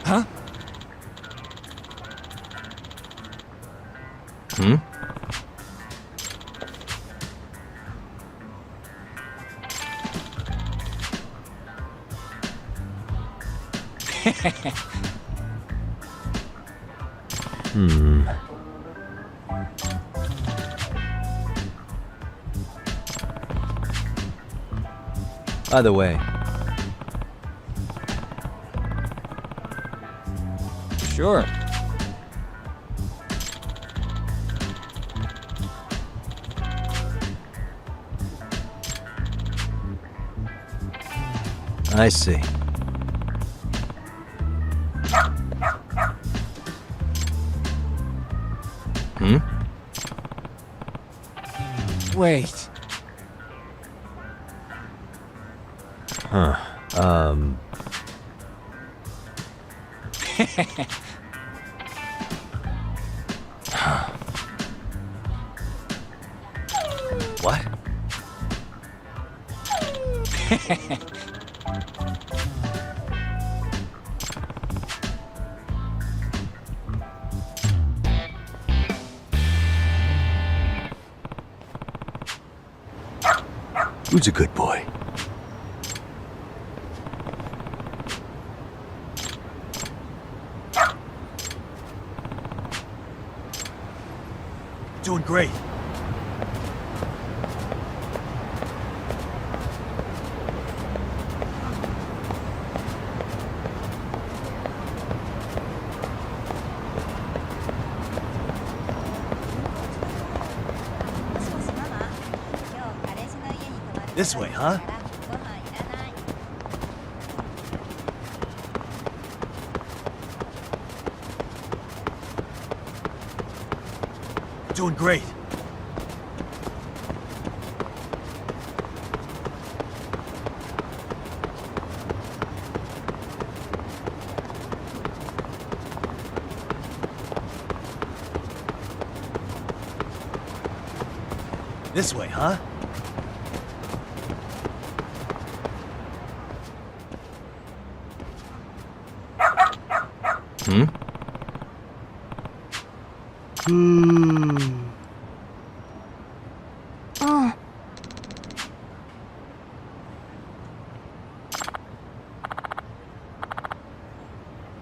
Huh? Hmm? Hmm. By the way. Sure. I see. Wait. Huh. What? Who's a good boy? Doing great. This way, huh? Doing great. This way, huh? Hmm? Oh.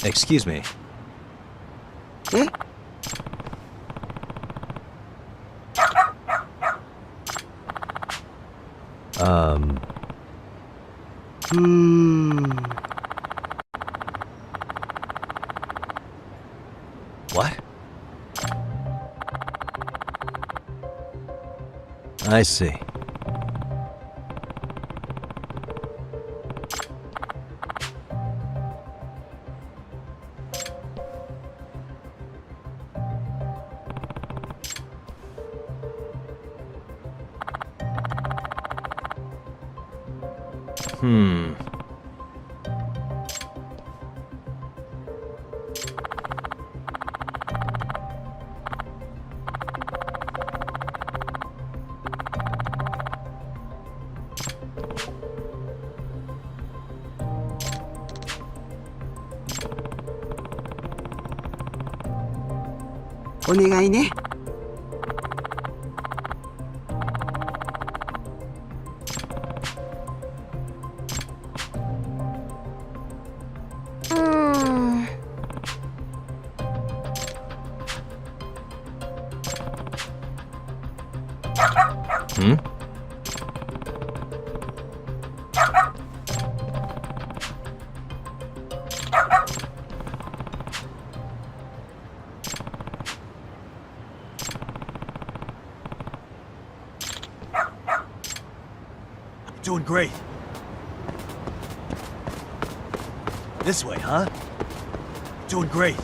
Excuse me. What? I see. Hmm? Doing great. This way, huh? Doing great.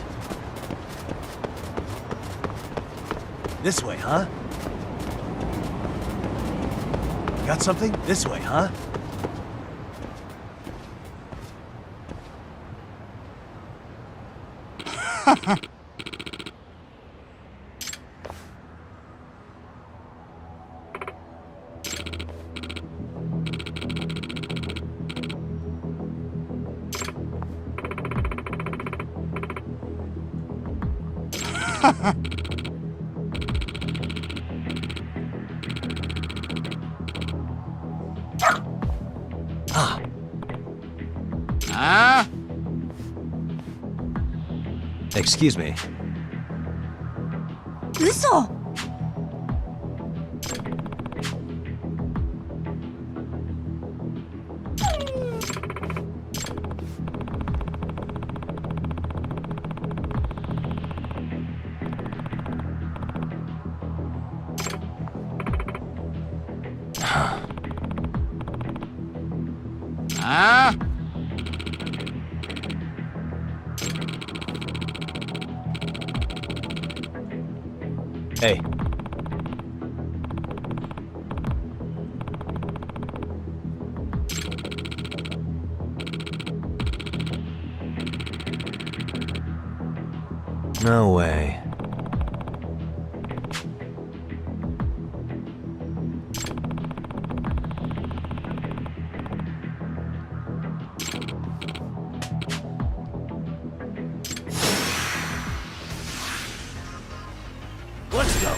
This way, huh? Got something? This way, huh? Excuse me. 嘘。Hey. No way. Let's go.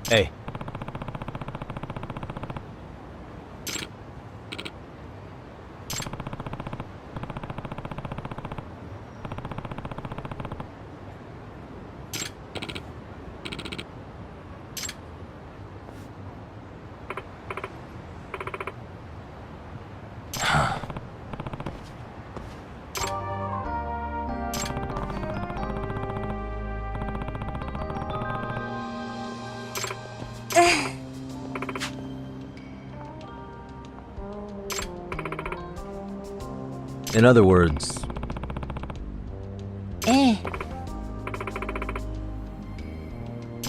Hey. In other words...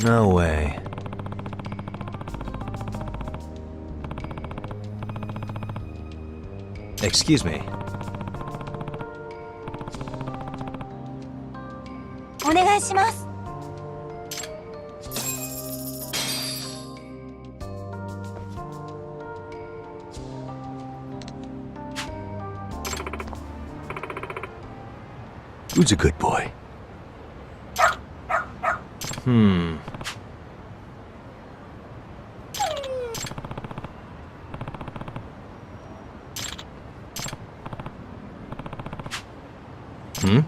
No way. Excuse me. お願いします。 Who's a good boy? Hmm. Hmm?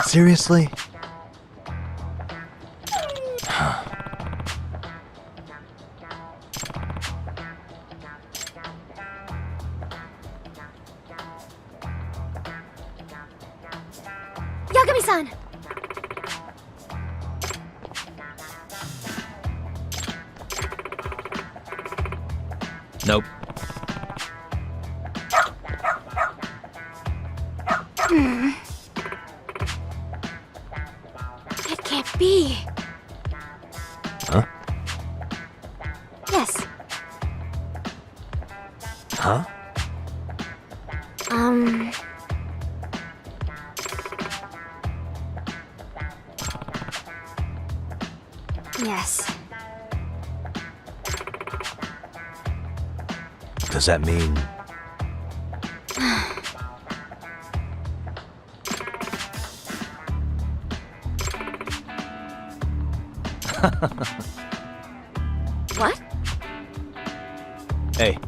Seriously? Yagami-san! Nope. It can't be. Huh? Yes. Huh? Yes. Does that mean... What? Hey.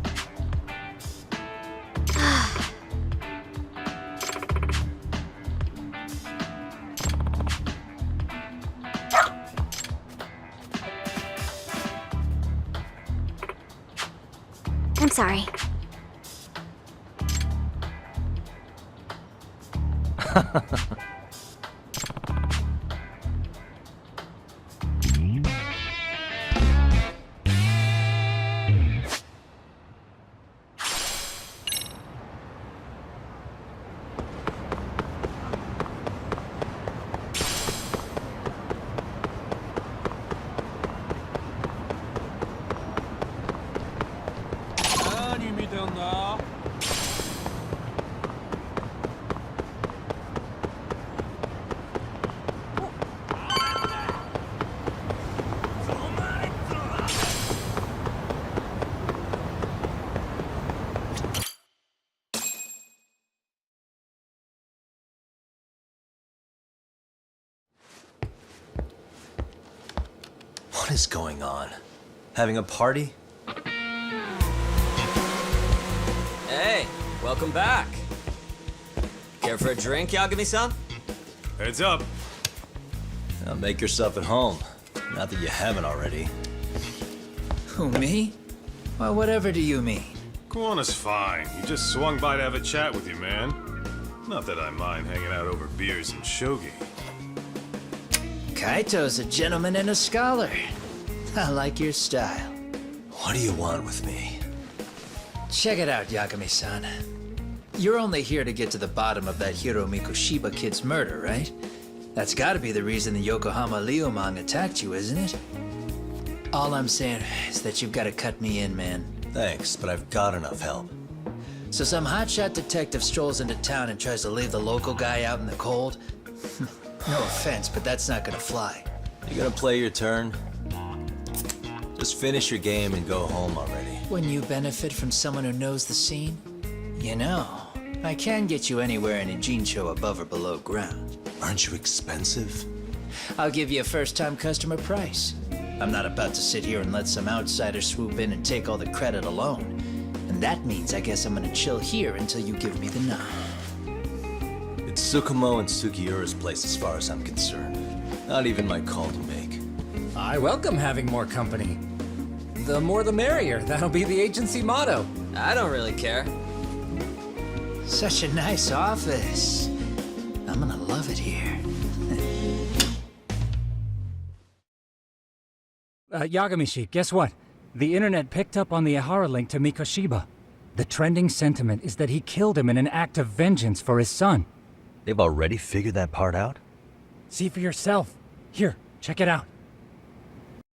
I'm sorry. What is going on? Having a party? Hey, welcome back. Care for a drink, Yagami-san? Heads up. Now make yourself at home. Not that you haven't already. Who, me? Well, whatever do you mean? Kuwana's fine. He just swung by to have a chat with you, man. Not that I mind hanging out over beers and shogi. Kaito's a gentleman and a scholar. I like your style. What do you want with me? Check it out, Yagami-san. You're only here to get to the bottom of that Hiro Mikoshiba kid's murder, right? That's gotta be the reason the Yokohama Liumang attacked you, isn't it? All I'm saying is that you've gotta cut me in, man. Thanks, but I've got enough help. So some hotshot detective strolls into town and tries to leave the local guy out in the cold? No offense, but that's not gonna fly. You gonna play your turn? Just finish your game and go home already. When you benefit from someone who knows the scene? You know, I can get you anywhere in Ijincho above or below ground. Aren't you expensive? I'll give you a first-time customer price. I'm not about to sit here and let some outsider swoop in and take all the credit alone. And that means I guess I'm gonna chill here until you give me the nod. It's Tsukumo and Sugiura's place as far as I'm concerned. Not even my call to make. I welcome having more company. The more the merrier. That'll be the agency motto. I don't really care. Such a nice office. I'm gonna love it here. Yagami-shi, guess what? The internet picked up on the Ehara link to Mikoshiba. The trending sentiment is that he killed him in an act of vengeance for his son. They've already figured that part out? See for yourself. Here, check it out.